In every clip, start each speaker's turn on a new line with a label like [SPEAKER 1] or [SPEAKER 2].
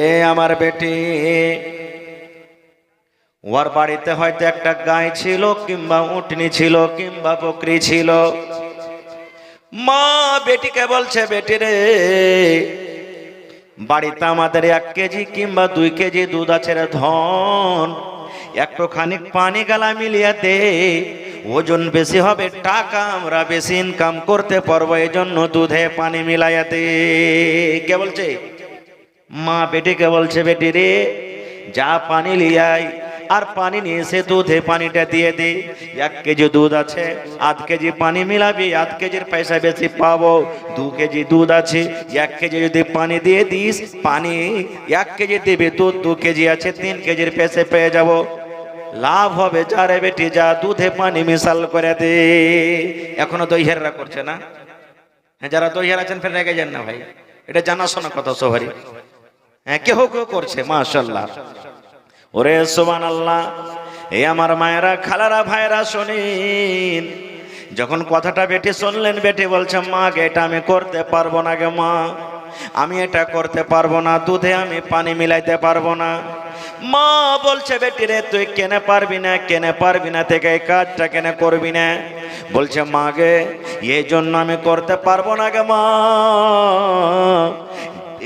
[SPEAKER 1] এ আমার বেটি, ওর বাড়িতে হয়তো একটা গাই ছিল, কিংবা উটনি ছিল, কিংবা বকরি ছিল। মা বেটিকে বলছে, বেটি রে, বাড়িতে আমাদের 1 কেজি কিংবা 2 কেজি দুধ আছে রে ধন, একটুখানি পানি গালা মিলিয়ে দে, ওজন বেশি হবে, টাকা আমরা বেশি ইনকাম করতে পারবো, এই জন্য দুধে পানি মিলাইয়া দে। কে বলছে? মা বেটিকে বলছে, বেটি রে, যা পানি লিয়াই, আর পানি নিয়ে এসে দুধে পানিটা দিয়ে দে। 1 কেজি দুধ আছে, 1/2 কেজি পানি মিলাবি, 1/2 কেজির পয়সা বেশি পাবো। 2 কেজি দুধ আছে, 1 কেজি যদি পানি দিয়ে দিস, পানি 1 কেজি দিবি, দুধ 2 কেজি আছে, 3 কেজির পয়সা পেয়ে যাব, লাভ হবে। যারে বেটি যা, দুধে পানি মিশাল করে দে। এখনো দইহেররা করছে না? হ্যাঁ, যারা দইহের আছেন ফের রেগে যান না ভাই, এটা জানাশোনা কথা সবারই। হ্যাঁ, কেহ কেউ করছে, মাশাআল্লাহ। ওরে সুবহানাল্লাহ। এই আমার মায়েরা, খালারা, ভাইরা শোনেন, যখন কথাটা বেটি শুনলেন, বেটি বলছে, মা গে, এটা আমি করতে পারবো না গে মা, আমি এটা করতে পারবো না, দুধে আমি পানি মিলাইতে পারবো না। মা বলছে, বেটি রে, তুই কেনে পারবি না, কেনে পারবি না থেকে এই কাজটা কেনে করবি না? বলছে, মা গে, এই জন্য আমি করতে পারবো না গে মা,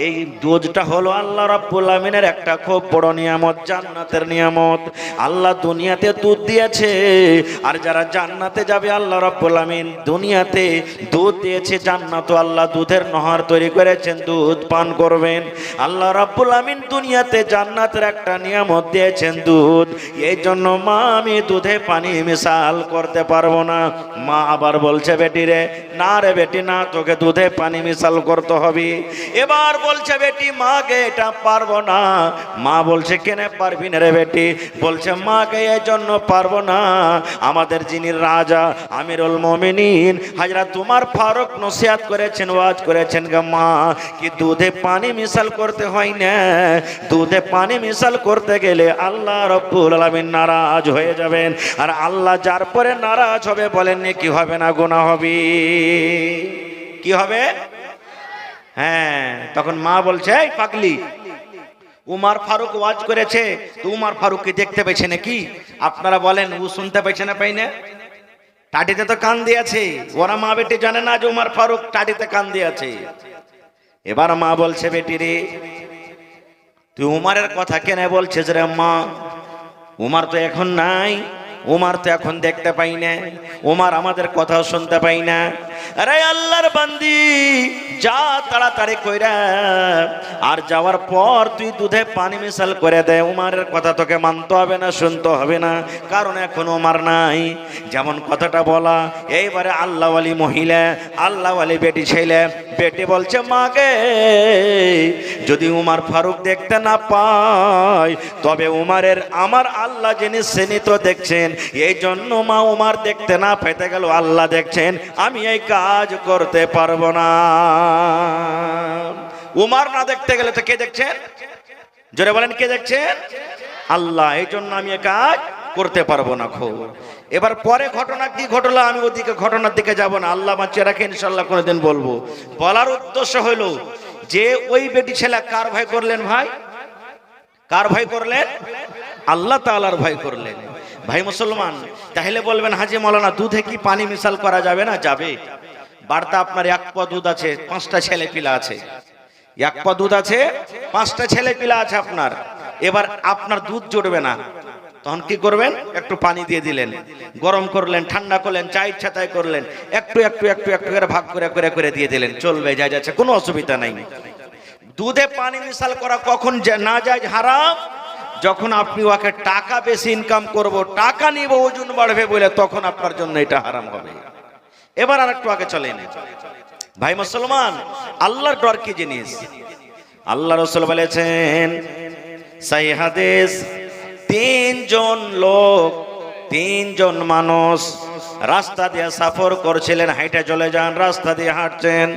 [SPEAKER 1] এই দুধটা হলো আল্লাহ রাব্বুল আমিনের একটা খুব বড় নিয়ামত, জান্নাতের নিয়ামত। আল্লাহ দুনিয়াতে দুধ দিয়েছে, আর যারা জান্নাতে যাবে, আল্লাহ রাব্বুল আমিন দুনিয়াতে দুধ দিয়েছে, জান্নাতও আল্লাহ দুধের নহর তৈরি করেছেন, দুধ পান করবেন। আল্লাহ রাব্বুল আমিন দুনিয়াতে জান্নাতের একটা নিয়ামত দিয়েছেন, দুধ। এই জন্য মা, আমি দুধে পানি মিশাল করতে পারবো না। মা আবার বলছে, বেটি রে, না রে বেটি, না, তোকে দুধে পানি মিশাল করতে হবে। এবার বলছে বেটি, মা গে, এটা পারবো না। মা বলছে, কেনে পারবি না রে বেটি? বলছে, মা গে, এই জন্য পারবো না, আমাদের যিনি রাজা আমিরুল মুমিনিন হযরত উমর ফারুক নসিহত করেছেন, ওয়াজ করেছেন গে মা, কি দুধে পানি মিশাল করতে হয় না, দুধে পানি মিশাল করতে গেলে আল্লাহ রাব্বুল আলামিন নারাজ হয়ে যাবেন, আর আল্লাহ যার পরে নারাজ হবে, বলেন কি হবে না গুনাহ হবে? কি হবে? হ্যাঁ, তখন মা বলছে, এই পাগলি, উমর ফারুক ওয়াজ করেছে, তো উমর ফারুক কি দেখতে পেয়েছে নাকি? আপনারা বলেন, ও শুনতে পেয়েছে না পাই না? টাটিতে তো কান দিয়েছে, ওরা মা বেটি জানে না যে উমর ফারুক টাটিতে কান দিয়েছে। এবার মা বলছে, বেটি রে, তুই উমরের কথা কেন বলছিস রে মা? উমর তো এখন নাই, উমর তো এখন দেখতে পাই না, উমর আমাদের কথাও শুনতে পাই না। আরে আল্লাহর বান্দি, যা তাড়াতাড়ি কইরা, আর যাওয়ার পর তুই দুধে পানি মিশাল করে দে। উমরের কথা তোকে মানতে হবে না, শুনতে হবে না, কারণ এখন উমর নাই। যেমন কথাটা বলা, এইবারে আল্লাহওয়ালি মহিলা, আল্লাহওয়ালি বেটি ছেলে, বেটি বলছে, মা গে, যদি উমর ফারুক দেখতে না পায়, তবে উমরের আমার আল্লাহ যিনি সেনি তো দেখছেন, এই জন্য মা, উমর দেখতে না পেতে গেল, আল্লাহ দেখছেন, আমি এই কাজ করতে পারবো না। উমর না দেখতে গেলে তো কে দেখছেন? জোরে বলেন, কে দেখছেন? আল্লাহ। এই জন্য আমি এই কাজ করতে পারবো না। খুব এবার পরে ঘটনা কি ঘটলো, আমি ওদিকে ঘটনার দিকে যাব না, আল্লাহ বাঁচিয়ে রাখে, ইনশাল্লাহ কোনোদিন বলবো। বলার উদ্দেশ্য হলো যে, ওই বেটি ছেলে কার ভয় করলেন ভাই? কার ভয় করলেন? আল্লাহ তাআলার ভয় করলেন। ভাই মুসলমান, তাহলে বলবেন, হাজি মৌলানা, দুধে কি পানি মিশাল করা যাবে না? যাবে। বাড়িতে আপনার 1 পা দুধ আছে, 5টা ছেলে পিলা আছে, 1 পা দুধ আছে, 5টা ছেলে পিলা আছে আপনার। এবার আপনার দুধ জুড়বে না, তখন কি করবেন? একটু পানি দিয়ে দিলেন, গরম করলেন, ঠান্ডা করলেন, চা ইচ্ছা তাই করলেন, একটু একটু একটু একটু করে ভাগ করে করে করে দিয়ে দিলেন, চলবে, যা যাচ্ছে, কোনো অসুবিধা নাই। দুধে পানি মিশাল করা কখন না যায়? হারাম। যখন আপনি ওকে টাকা বেশি ইনকাম করব, টাকা নিব, ওজন বাড়বে বলে, তখন আপনার জন্য এটা হারাম হবে। এবার আর একটু আগে চলেন ভাই মুসলমান, আল্লাহর ডর কি জিনিস? আল্লাহ রাসূল বলেছেন, সহিহ হাদিস, 3 জন লোক, 3 জন মানুষ রাস্তা দিয়ে সফর করছিলেন, হাইটে চলে যান, রাস্তা দিয়ে হাঁটছেন।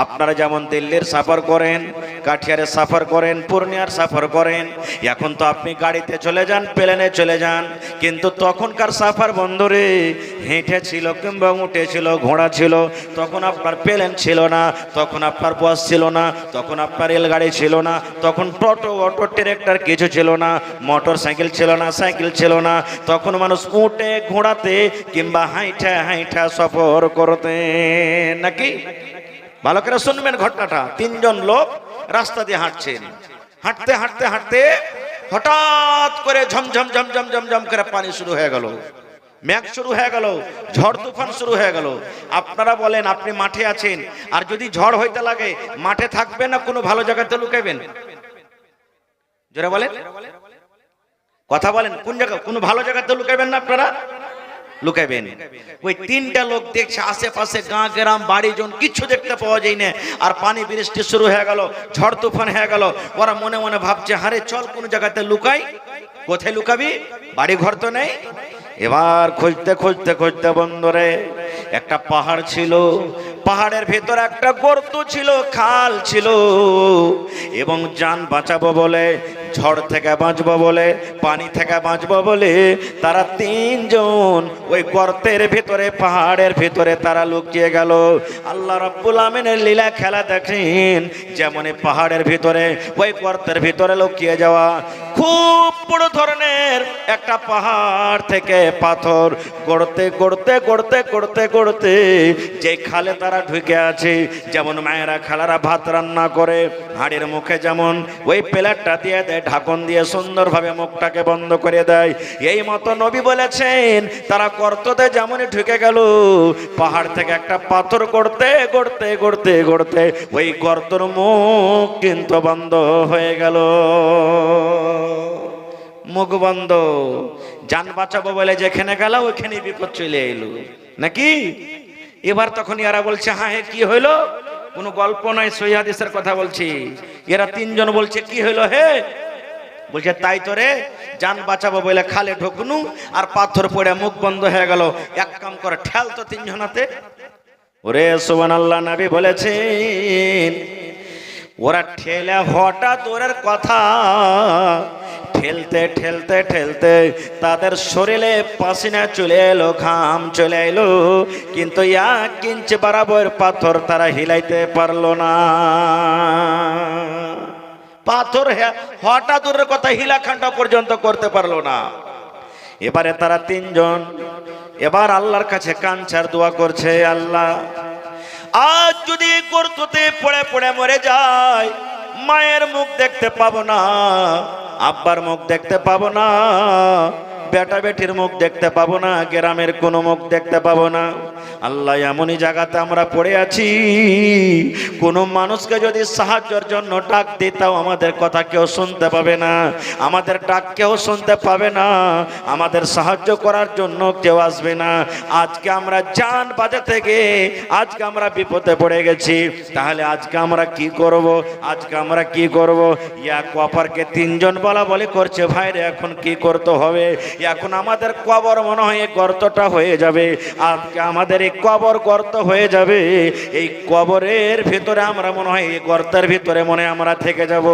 [SPEAKER 1] আপনারা যেমন দিল্লির সফর করেন, কাঠিয়ারের সফর করেন, পূর্ণিয়ার সফর করেন, এখন তো আপনি গাড়িতে চলে যান, প্লেনে চলে যান, কিন্তু তখনকার সফর বন্ধুরে হেঁটে ছিল কিংবা উঠে ছিল, ঘোড়া ছিল। তখন আপনার প্লেন ছিল না, তখন আপনার বাস ছিল না, তখন আপনার রেলগাড়ি ছিল না, তখন টোটো অটো ট্রাক্টর কিছু ছিল না, মোটর সাইকেল ছিল না, সাইকেল ছিল না। তখন মানুষ উঠে ঘোড়াতে কিংবা হাইটা হাইটা সফর করতেন নাকি? ভালো করে শুনবেন ঘটনাটা। তিনজন লোক রাস্তা দিয়ে হাঁটছেন, হাঁটতে হাঁটতে হাঁটতে হঠাৎ করে ঝমঝম ঝমঝম ঝমঝম করে পানি শুরু হয়ে গেল, মেঘ শুরু হয়ে গেল, ঝড় তুফান শুরু হয়ে গেল। আপনারা বলেন, আপনি মাঠে আছেন, আর যদি ঝড় হইতে লাগে মাঠে থাকবেন না কোনো ভালো জায়গাতে লুকাইবেন? জোরে বলেন, কথা বলেন, কোন জায়গা, কোনো ভালো জায়গাতে লুকাইবেন না আপনারা? লুকাইবেন। ওই তিনটা লোক দেখছে আশেপাশে গাঁ গ্রাম বাড়িজন কিছু দেখতে পাওয়া যায় না, আর পানি বৃষ্টি শুরু হয়ে গেল, ঝড় তুফান হয়ে গেল। ওরা মনে মনে ভাবছে, হারে চল কোন জায়গাতে লুকাই। কোথায় লুকাবি? বাড়ি ঘর তো নেই। এবার খুঁজতে খুঁজতে খুঁজতে বন্ধুরে একটা পাহাড় ছিল, পাহাড়ের ভেতর একটা গর্ত ছিল, খাল ছিল, এবং জান বাঁচাবো বলে, ঝড় থেকে বাঁচবো বলে, পানি থেকে বাঁচবো বলে তারা তিনজন ওই গর্তের ভিতরে, পাহাড়ের ভিতরে তারা লুকিয়ে গেল। আল্লাহ রাব্বুল আমিনের লীলা খেলা দেখেন, যেমন পাহাড়ের ভিতরে ওই গর্তের ভিতরে লুকিয়ে যাওয়া। খুব বড় ধরনের একটা পাহাড় থেকে পাথর গড়তে গড়তে গড়তে গড়তে গড়তে যে খালে তারা ঢুকে আছে, যেমন মায়েরা খালারা ভাত রান্না করে হাড়ির মুখে যেমন ওই প্লেটটা দিয়ে দেয়, ঢাকন দিয়ে সুন্দরভাবে মুখটাকে বন্ধ করে দেয়, এই মতো নবী বলেছেন তারা গর্ততে যেমনই ঢুকে গেল, পাহাড় থেকে একটা পাথর গড়তে গড়তে গড়তে গড়তে ওই গর্তর মুখ কিন্তু বন্ধ হয়ে গেল। মুখ বন্ধ, জান বাঁচাবো বলে যেখানে গেল ওইখানে বিপদ চলে এলো নাকি? এবার তখন এরা বলছে, হ্যাঁ কি হইলো? কোনো গল্প নয়, সহিহ হাদিসের কথা বলছি। এরা তিনজন বলছে, কি হইলো হে? বলছে, তাই তো রে, জান বাঁচাবো বলে খালে ঢুকনু, আর পাথর পড়ে মুখ বন্ধ হয়ে গেল। এক কাম করে ঠেল তো তিনজনাতে। ওরে সুবহানাল্লাহ, নবী বলেছেন ওরা ঠেলে, হঠাৎ ওরের কথা ঠেলতে ঠেলতে ঠেলতে তাদের শরীরে পাসিনা চলে এলো, ঘাম চলে এলো, কিন্তু 1 ইঞ্চি বরাবর পাথর তারা হিলাইতে পারলো না। পাথর হঠাৎ ওরের কথা হিলাখান্ডা পর্যন্ত করতে পারলো না। এবারে তারা তিনজন এবার আল্লাহর কাছে কাঞ্চার দোয়া করছে, আল্লাহ আজ যদি গর্ততে পড়ে পড়ে মরে যায়, মায়ের মুখ দেখতে পাবো না, আব্বার মুখ দেখতে পাবো না, বেটা বেটির মুখ দেখতে পাবো না, গ্রামের কোনো মুখ দেখতে পাবো না। আল্লাহ এমনই জায়গাতে আমরা পড়ে আছি, কোনো মানুষকে যদি সাহায্যের জন্য ডাক দিতাও আমাদের কথা কেউ শুনতে পাবে না, আমাদের ডাক কেউ শুনতে পাবে না, আমাদের সাহায্য করার জন্য কেউ আসবে না। আজকে আমরা জান বাঁচাতে গিয়ে আজকে আমরা বিপদে পড়ে গেছি, তাহলে আজকে আমরা কি করব? আজকে আমরা কি করব? এক অপরকে তিনজন বলা বলি করছে, ভাইরে এখন কি করতে হবে? এখন আমাদের কবর মনে হয় গর্তটা হয়ে যাবে, আজকে আমাদের এই কবর গর্ত হয়ে যাবে, এই কবরের ভিতরে আমরা মনে হয় এই গর্তের ভিতরে মনে আমরা থেকে যাব।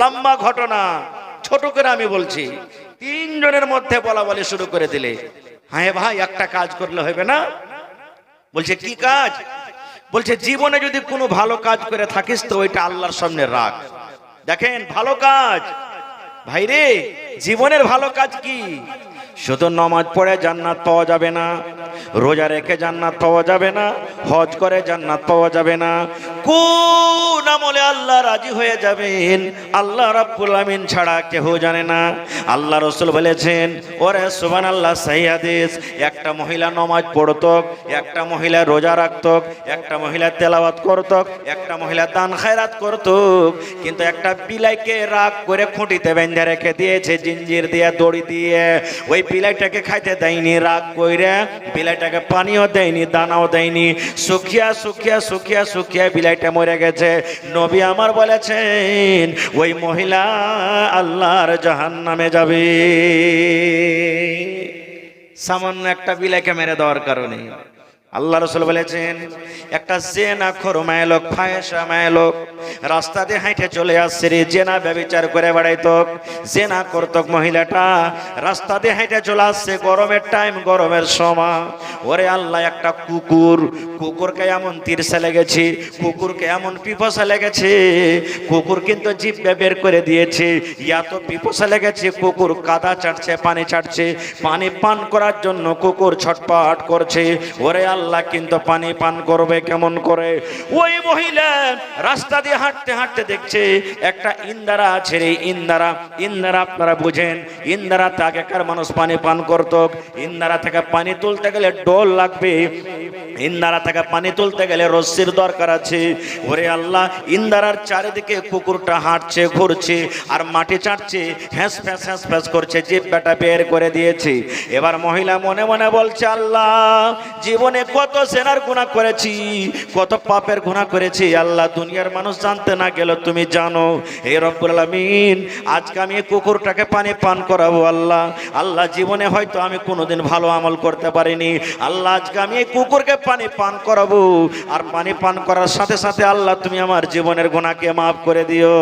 [SPEAKER 1] লম্বা ঘটনা, ছোট করে আমি বলছি। তিনজনের মধ্যে বলা বলি শুরু করে দিলে, হ্যাঁ ভাই একটা কাজ করলে হবে না? বলছে কি কাজ? বলছে জীবনে যদি কোনো ভালো কাজ করে থাকিস তো ওইটা আল্লাহর সামনে রাখ। দেখেন ভালো কাজ, ভাইরে জীবনের ভালো কাজ কি? শুধু নামাজ পড়ে জান্নাত পাওয়া যাবে না, রোজা রেখে জান্নাত পাওয়া যাবে না, হজ করে জান্নাত পাওয়া যাবে না। কোন আমলে আল্লাহ রাজি হয়ে যাবেন আল্লাহ রাব্বুল আমিন ছাড়া কেউ জানে না। আল্লাহ রাসূল বলেছেন, ওরে সুবহানাল্লাহ, সহিহ হাদিস, একটা মহিলা নামাজ পড়তো, একটা মহিলা রোজা রাখতো, একটা মহিলা তেলাওয়াত করতো, একটা মহিলা দান খায়রাত করতো, কিন্তু একটা বিলাইকে রাগ করে খুঁটিতে বেঁধে রেখে দিয়েছে জিঞ্জির দিয়ে, দড়ি দিয়ে। ওই বিলাইটাকে খাইতে দেয়নি, রাগ কইরা বিলাইটাকে পানিও দেয়নি, দানাও দেয়নি, শুকিয়া শুকিয়া শুকিয়া শুকিয়া বিলাইটা মরে গেছে। নবী আমার বলেছেন ওই মহিলা আল্লাহর জাহান্নামে যাবে। সামান্য একটা বিলাইকে মেরে দেওয়ার কারণে। আল্লাহ রাসূল বলেছেন, একটা জেনাখোর মায়া লোক, ফাহেসা মায়া লোক রাস্তা দিয়ে হাঁটে চলে আসছে রে, জেনা ব্যভিচার করে বেড়াইতো, জেনা করত মহিলাটা, রাস্তা দিয়ে হেঁটে চলে আসছে, গরমের টাইম, গরমের সময়। ওরে আল্লাহ, একটা কুকুরকে এমন তিরসা লেগেছে, কুকুরকে এমন পিপাসা লেগেছে, কুকুর কিন্তু জিভে বের করে দিয়েছে, এত পিপাসা লেগেছে কুকুর কাদা চাটছে, পানি চাটছে, পানি পান করার জন্য কুকুর ছটপট করছে। ওরে আল্লাহ, কিন্তু পানি পান করবে কেমন করে? ওই মহিলা রাস্তা দিয়ে হাঁটতে হাঁটতে দেখছে একটা ইন্দারা আছে রে, ইন্দারা আপনারা বুঝেন, ইন্দারাতে আগেকার মানুষ পানি পান করত। ইন্দারা থেকে পানি তুলতে গেলে ডোল লাগবে, ইন্দারা থেকে পানি তুলতে গেলে রশ্মির দরকার আছে। ওরে আল্লাহ, ইন্দারার চারিদিকে কুকুরটা হাঁটছে, ঘুরছে আর মাটি চাটছে, হ্যাঁস ফ্যাঁস করছে, জিভটা বের করে দিয়েছে। এবার মহিলা মনে মনে বলছে, আল্লাহ, জীবনে কত সেনার গুনাহ করেছি, কত পাপের গুনাহ করেছি, আল্লাহ দুনিয়ার মানুষ জানতে না গেল তুমি জানো। হে রব্বুল আলামিন, আজকে আমি এই কুকুরটাকে পানি পান করাবো। আল্লাহ, জীবনে হয়তো আমি কোনোদিন ভালো আমল করতে পারিনি, আল্লাহ আজকে আমি এই কুকুরকে পানি পান করাবো, আর পানি পান করার সাথে সাথে আল্লাহ তুমি আমার জীবনের গুনাহকে মাফ করে দিও।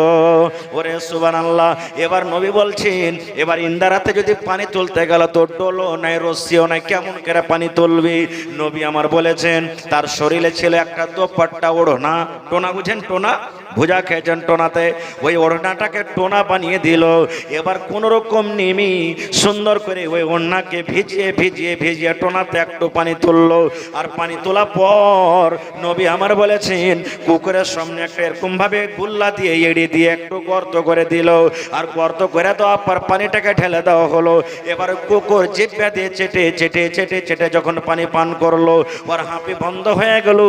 [SPEAKER 1] ওরে সুবহানাল্লাহ। এবার নবী বলছেন, এবার ইন্দারাতে যদি পানি তুলতে গেল তো ডোলও নাই, রশ্মিও নাই, কেমন করে পানি তুলবি? নবী আমার বলেছেন, তার শরীরে ছিল একটা দোপাট্টা, ওড়না, টোনা বুঝেন, টোনা, ভুজা খেয়েছেন টোনাতে, ওই ওড়নাটাকে টোনা বানিয়ে দিল। এবার কোন রকম নেমে সুন্দর করে ওই ওড়নাকে ভিজিয়ে ভিজিয়ে ভিজিয়ে টোনাতে একটু পানি তুললো। আর পানি তোলা পর নবী আমার বলেছেন, কুকুরের সামনে একটা এরকম ভাবে গুল্লা দিয়ে এড়িয়ে দিয়ে একটু গর্ত করে দিল, আর গর্ত করে দেওয়ার পর পানিটাকে ঢেলে দেওয়া হলো। এবার কুকুর জিভা দিয়ে চেটে চেটে চেটে চেটে যখন পানি পান করলো, ওর হাঁপি বন্ধ হয়ে গেল,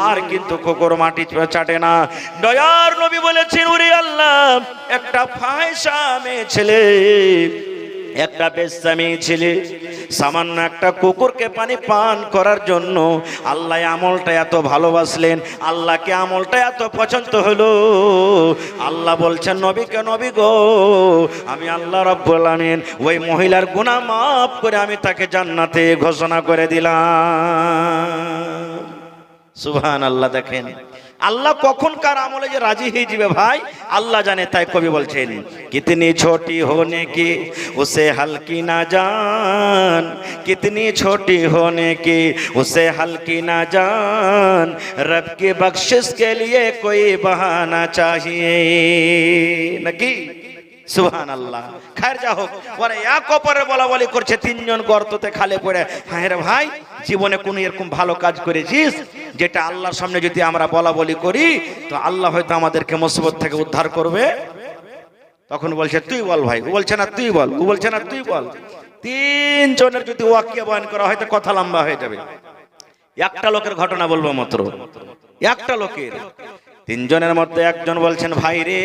[SPEAKER 1] আর কিন্তু কুকুর মাটি চাটে না। দয়ার নবী বলেছেন, ওরে আল্লাহ, একটা ফাহিশা মেয়ে ছেলে, একটা বেশ্যা মেয়ে ছেলে সামান্য একটা কুকুরকে পানি পান করার জন্য আল্লাহ আমলটা এত ভালোবাসলেন, আল্লাহকে আমলটা এত পছন্দ হলো। আল্লাহ বলছেন নবীকে, নবী গো, আমি আল্লাহ রাব্বুল আলামিন ওই মহিলার গুনাহ মাফ করে আমি তাকে জান্নাতে ঘোষণা করে দিলাম। সুবহানাল্লাহ। দেখেন আল্লাহ কখন কার আমলে যে রাজি হয়ে যাবে ভাই আল্লাহ জানে। তাই কবি বলছেন, কিতনি ছোটি হোনে কি উসে হালকি না জান, কিতনি ছোটি হোনে কি উসে হালকি না জান, রব की बख्शिश के लिए कोई बहाना चाहिए নাকি? সুবহানাল্লাহ। খায়ের যা হোক, ওরা এক অপরের বলা বলি করছে, তিনজন গর্ততে খালে পড়ে। হ্যাঁ রে ভাই, জীবনে কোন এরকম ভালো কাজ করেছিস যেটা আল্লাহর সামনে যদি আমরা বলা বলি করি তো আল্লাহ হয়তো আমাদেরকে মুসিবত থেকে উদ্ধার করবে? তখন বলছে তুই বল ভাই, ও বলছে না তুই বল, ও বলছে না তুই বল। তিনজনের যদি ওয়াকিয়া বয়ান করা হয় তো কথা লম্বা হয়ে যাবে। একটা লোকের ঘটনা বলবো মাত্র, একটা লোকের। তিনজনের মধ্যে একজন বলছেন, ভাই রে,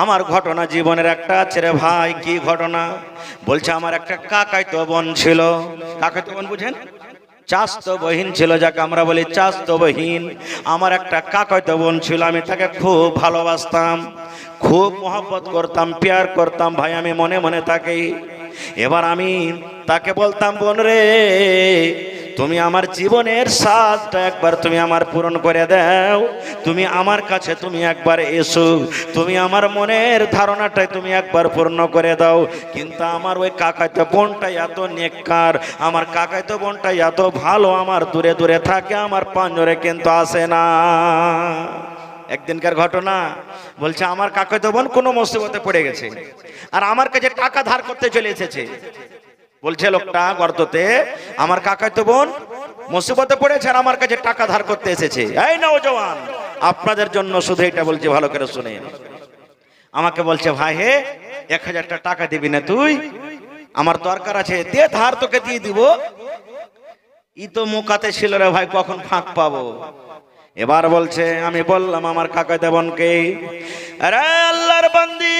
[SPEAKER 1] আমার ঘটনা জীবনের একটা আছে রে ভাই। কি ঘটনা? বলছে, আমার একটা কাকাইতো বোন ছিল। কাকাইতো বোন বুঝেন? চাচতো বহিন ছিল, যাকে আমরা বলি চাচতো বহিন। আমার একটা কাকাইতো বোন ছিল, আমি তাকে খুব ভালোবাসতাম, খুব মহব্বত করতাম, প্যার করতাম ভাই, আমি মনে মনে তাকে। এবার আমি তাকে বলতাম, বোন রে, তুমি আমার জীবনের স্বাদটা একবার তুমি আমার পূরণ করে দাও, তুমি আমার কাছে তুমি একবার এসো, তুমি আমার মনের ধারণাটাই তুমি একবার পূর্ণ করে দাও। কিন্তু আমার ওই কাকাইতো বোনটা এত নেককার, আমার কাকাইতো বোনটা এত ভালো, আমার দূরে দূরে থাকে, আমার পাঞ্জরে কিন্তু আসে না। একদিনকার ঘটনা। বলছে, আমার কাকাইতো বোন কোনো মুসিবতে পড়ে গেছে আর আমার কাছে টাকা ধার করতে চলে এসেছে। বলছে লোকটা গর্ততে, আমার কাকাইতো বোন মুসিবতে পড়েছে আর আমার কাছে টাকা ধার করতে এসেছে। এই নওজওয়ান, আপনাদের জন্য শুধু এটা বলছি, ভালো করে শুনেন। আমাকে বলছে, ভাই হে, 1000 টাকা দিবি না তুই? আমার দরকার আছে, দে, ধার তোকে দিয়ে দিব। ই তো মুকাতে ছিল রে ভাই, কখন ফাঁক পাবো। এবার বলছে, আমি বললাম আমার কাকাইতো বোনকে, আরে আল্লাহর বান্দি,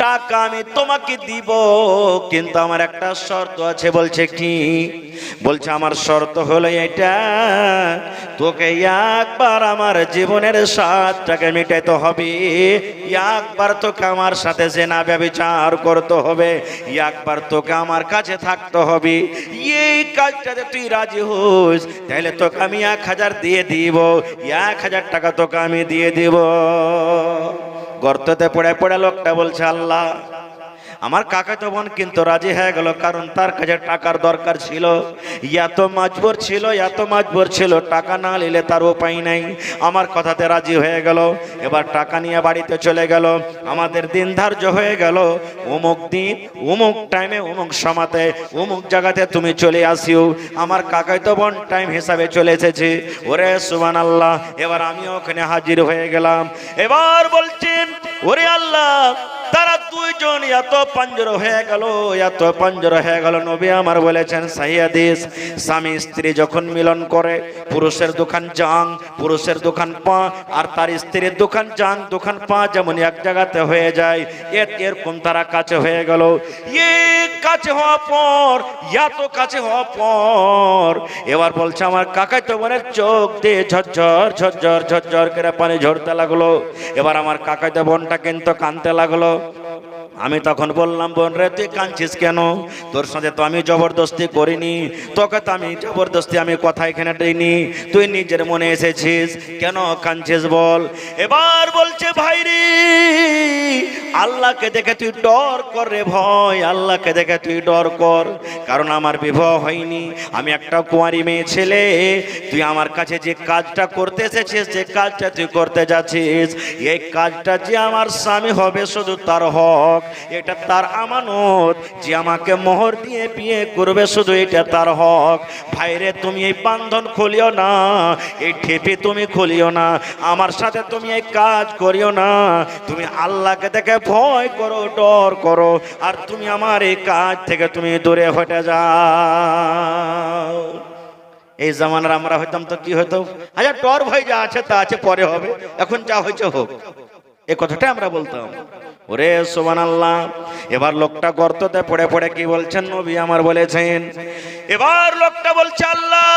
[SPEAKER 1] টাকা আমি তোমাকে দিব, কিন্তু আমার একটা শর্ত আছে। বলছে কি? বলছে আমার শর্ত হলো এটা, তোকে একবার আমার জীবনের স্বাদটাকে মেটাইতে হবে, একবার তোকে আমার সাথে জেনা ব্যভিচার করতে হবে, একবার তোকে আমার কাছে থাকতে হবে। এই কাজটাতে তুই রাজি হোস, তাহলে তোকে আমি 1000 দিয়ে দিব, 1000 টাকা তোকে আমি দিয়ে দিব। গর্ততে পড়ে পড়ে লোকটা বলছে, আল্লাহ, আমার কাকাতো বোন কিন্তু রাজি হয়ে গেল, কারণ তার কাছে টাকার দরকার ছিল, এত মাজবুর ছিল, টাকা না নিলে তার উপায় নাই। আমার কথাতে রাজি হয়ে গেল। এবার টাকা নিয়ে বাড়িতে চলে গেল। আমাদের দিন ধার্য হয়ে গেল, অমুক দিন অমুক টাইমে অমুক সময়তে অমুক জায়গাতে তুমি চলে আসিও। আমার কাকাতো বোন টাইম হিসাবে চলে এসেছে। ওরে সুবহানাল্লাহ। এবার আমিও ওখানে হাজির হয়ে গেলাম। এবার বলছেন, ওরে আল্লাহ, তারা দুইজন এত পাঞ্জর হয়ে গেল। নবী আমার বলেছেন সহিহ হাদিস, স্বামী স্ত্রী যখন মিলন করে, পুরুষের দোকান জাং, পুরুষের দোকান পা, আর তার স্ত্রীর দোকান জাং, দোকান পা যেমন এক জায়গাতে হয়ে যায়, এরকম তারা কাছে হয়ে গেল। কাছে হওয়ার পর, এত কাছে হওয়ার পর, এবার বলছে আমার কাকাতো বোনের চোখ দিয়ে ঝরঝর করে পানি ঝরতে লাগলো। এবার আমার কাকাতো বোনটা কিন্তু কাঁদতে লাগলো। আমি তখন বললাম, বোন রে, তুই কাঁদছিস কেন? তোর সাথে তো আমি জবরদস্তি করিনি, তোকে তো আমি জবরদস্তি আমি কথা এখানে দিইনি, তুই নিজের মনে এসেছিস, কেন কাঁদছিস বল? এবার বলছে, ভাই রে, আল্লাহকে দেখে তুই ডর কর রে ভয়, আল্লাহকে দেখে তুই ডর কর, কারণ আমার বিবাহ হয়নি, আমি একটা কুঁয়ারি মেয়ে ছেলে। তুই আমার কাছে যে কাজটা করতে এসেছিস, যে কাজটা তুই করতে যাচ্ছিস, এই কাজটা যে আমার স্বামী হবে শুধু তার হক, এটা তার আমানত, যে আমাকে মোহর দিয়ে বিয়ে করবে শুধু এটা তার হক। ভাইরে, তুমি এই বান্ধন খুলিও না, এই ঠেপে তুমি খুলিও না, আমার সাথে তুমি এই কাজ করিও না। তুমি আল্লাহকে দেখে ভয় করো, ডর করো, আর তুমি আমার এই কাজ থেকে তুমি দূরে হটে যাও। এই জামানার আমরা হইতাম তো কি হতো, আচ্ছা ডর ভয় যা আছে তা আছে, পরে হবে, এখন যা হয়েছে হোক, এই কথাটা আমরা বলতাম। ওরে সুবহানাল্লাহ। এবার লোকটা গর্ততে পড়ে পড়ে কি বলছেন, নবী আমার বলেছেন, এবার লোকটা বলছে, আল্লাহ,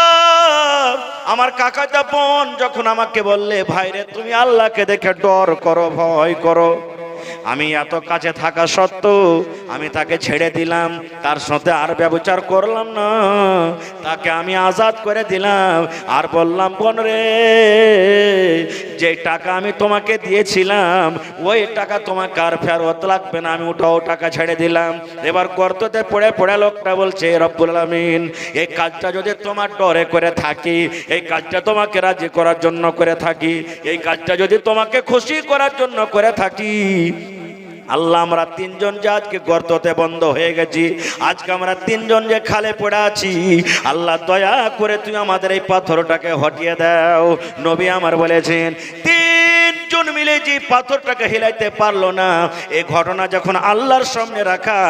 [SPEAKER 1] আমার কাকাতো বোন যখন আমাকে বললে, ভাইরে তুমি আল্লাহকে দেখে ডর করো, ভয় করো, আমি এত কাছে থাকা সত্ত্বেও আমি তাকে ছেড়ে দিলাম, তার সাথে আর ব্যবচার করলাম না, তাকে আমি আজাদ করে দিলাম, আর বললাম, বোন রে, যে টাকা আমি তোমাকে দিয়েছিলাম ওই টাকা তোমাকে আর ফেরত লাগবে না, আমি ওটাও টাকা ছেড়ে দিলাম। এবার গর্ততে পড়ে পড়ে লোকটা বলছে, রব্বুল আলামিন, এই কাজটা যদি তোমার ডরে করে থাকি, এই কাজটা তোমাকে রাজি করার জন্য করে থাকি, এই কাজটা যদি তোমাকে খুশি করার জন্য করে থাকি, আল্লাহ, আমরা তিনজন যে আজকে গর্ততে বন্ধ হয়ে গেছি, আজকে আমরা তিনজন যে খালে পড়ে আছি, আল্লাহ দয়া করে তুমি আমাদের এই পাথরটাকে হটিয়ে দাও। নবী আমার বলেছেন, তিনজন মিলে যে পাথরটাকে হিলাইতে পারলো না, এই ঘটনা যখন আল্লাহর সামনে রাখা,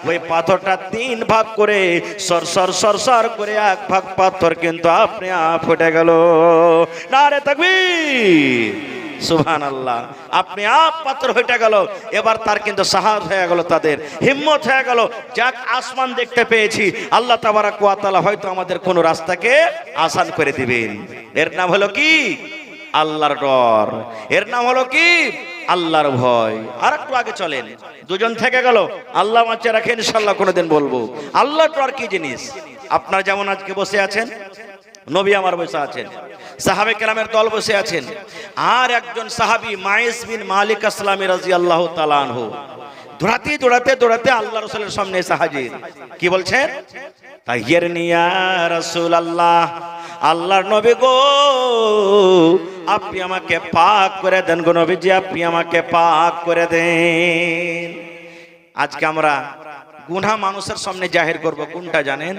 [SPEAKER 1] ওই পাথরটা 3 ভাগ করে সর করে 1 ভাগ পাথর কিন্তু আপনি ফুটে গেল। নারে তাকবীর, সুবহানাল্লাহ। আপনি পাথর হয়ে গেল। এবার তার কিন্তু সাহস হয়ে গেল, তাদের হিম্মত হয়ে গেল, যাক আসমান দেখতে পেয়েছি, আল্লাহ তাবারাক ওয়া তাআলা হয়তো আমাদের কোন রাস্তাকে আসান করে দিবেন। এর নাম হলো কি? আল্লাহর ডর। এর নাম হলো কি? আল্লাহর ভয়। আর একটু আগে চলেন, দুজন থেকে গেল, আল্লাহ বাঁচিয়ে রাখেন, ইনশাআল্লাহ কোনোদিন বলবো আল্লাহর ডর কি জিনিস। আপনারা যেমন আজকে বসে আছেন, নবী আমার বসে আছেন, সাহাবে কেরামের দল বসে আছেন, আর একজন সাহাবী মাইস বিন মালিক আসলামী রাদিয়াল্লাহু তাআলা আনহু দৌড়াতে আল্লাহ রাসূলের সামনে এসে হাজির। কি বলছেন? তাহিরনি ইয়া রাসূলুল্লাহ, আল্লাহর নবী গো, আপনি আমাকে পাক করে দেন গো নবীজি, আপনি আমাকে পাক করে দেন। আজকে আমরা গুনাহ মানুষের সামনে জাহির করব, কোনটা জানেন?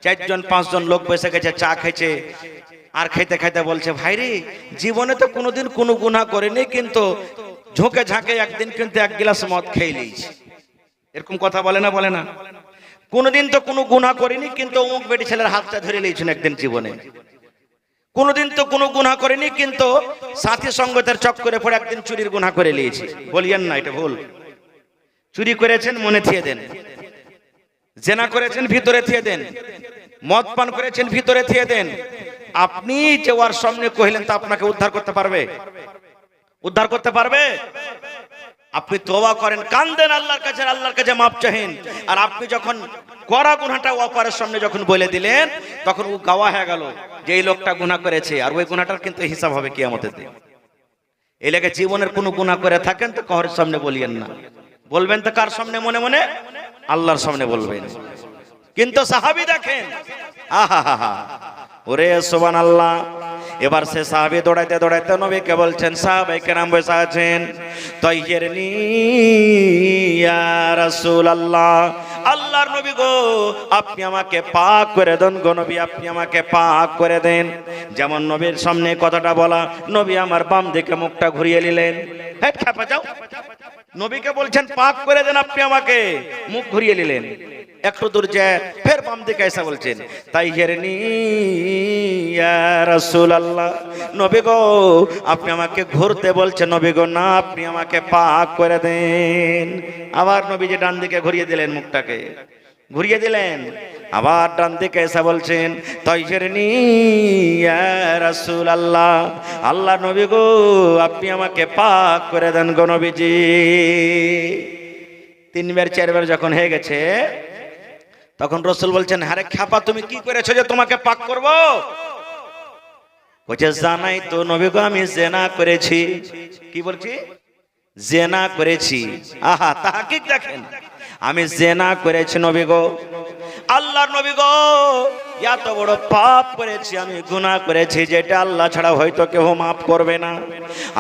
[SPEAKER 1] 4-5 জন লোক বসে গেছে, চা খেয়েছে, আর খাইতে খাইতে বলছে, ভাই রে, জীবনে তো কোনোদিন কোনো গুনাহ করিনি, কিন্তু ঝোঁকে ঝাঁকে একদিন কিন্তু 1 গ্লাস মদ খেয়ে নিয়েছি। এরকম কথা বলে না? কোনোদিন তো কোনো গুনাহ করিনি, কিন্তু অমুক বেটি ছেলের হাতটা ধরে নিয়েছেন একদিন জীবনে। কোনোদিন তো কোনো গুনাহ করিনি, কিন্তু সাথী সঙ্গতের চক্করে পড়ে একদিন চুরির গুনাহ করে নিয়েছি। বলিয়েন না, এটা ভুল। চুরি করেছেন মনে থিয়ে দেন, জেনা করেছেন ভিতরে থিয়ে দেন, মদ পান করেছেন ভিতরে থিয়ে দেন। আপনি যে ওর সামনে কহিলেন তা আপনাকে উদ্ধার করতে পারবে? উদ্ধার করতে পারবে? আপনি তওবা করেন, কান্দেন আল্লাহর কাছে, আল্লাহর কাছে মাপ চাহেন। আর আপনি যখন করা গুনাহটা অপরের সামনে যখন বলে দিলেন, তখন ও গাওয়া হয়ে গেল যে এই লোকটা গুনাহ করেছে, আর ওই গুনাহটার কিন্তু হিসাব হবে কিয়ামতের দিন। এই লেগে জীবনের কোনো গুনাহ করে থাকেন তো কারোর সামনে বলিয়েন না। বলবেন তো কার সামনে? মনে মনে আল্লাহর সামনে বলবেন। কিন্তু সাহাবী দেখেন, আহা ওরে সুবহানাল্লাহ। এবার সে সাহাবী দৌড়াইতে দৌড়াইতে নবীকে বলছেন, সাহাবায়ে কেরাম বসে আছেন, তাইহিরনি ইয়া রাসূলুল্লাহ, আল্লাহর নবী গো আপনি আমাকে পাক করে দেন গো নবী, আপনি আমাকে পাক করে দেন। যেমন নবীর সামনে কথাটা বলা, নবী আমার বাম দিকে মুখটা ঘুরিয়ে নিলেন। হ্যাঁ খেপা যাও, নবীকে বলছেন পাক করে দেন, আপনি আমাকে মুখ ঘুরিয়ে নিলেন। একটু দূর যায় ফের বাম দিকে এসে বলছেন, তাইহিরনি ইয়া রাসূলুল্লাহ, নবী গো আপনি আমাকে ঘুরতে বলছেন, নবী গো না আপনি আমাকে পাক করে দেন। আবার নবীজি ডান দিকে ঘুরিয়ে দিলেন, মুখটাকে ঘুরিয়ে দিলেন। আবার ডান দিকে এসে বলছেন, তাইহিরনি ইয়া রাসূলুল্লাহ, আল্লাহ নবী গো আপনি আমাকে পাক করে দেন গো নবীজি। তিনবার চারবার যখন হয়ে গেছে, তখন রাসূল বলছেন, আরে খ্যাপা তুমি কি করেছো যে তোমাকে পাক করব? বলছে জানাই তো নবী গো আমি জিনা করেছি। কি বলছি? জিনা করেছি। আহা তাহকিক দেখেন, আমি জিনা করেছি নবী গো। আল্লাহর নবী গো এত বড় পাপ করেছি, আমি গুনাহ করেছি যেটা আল্লাহ ছাড়া হয়তো কেউ মাফ করবে না।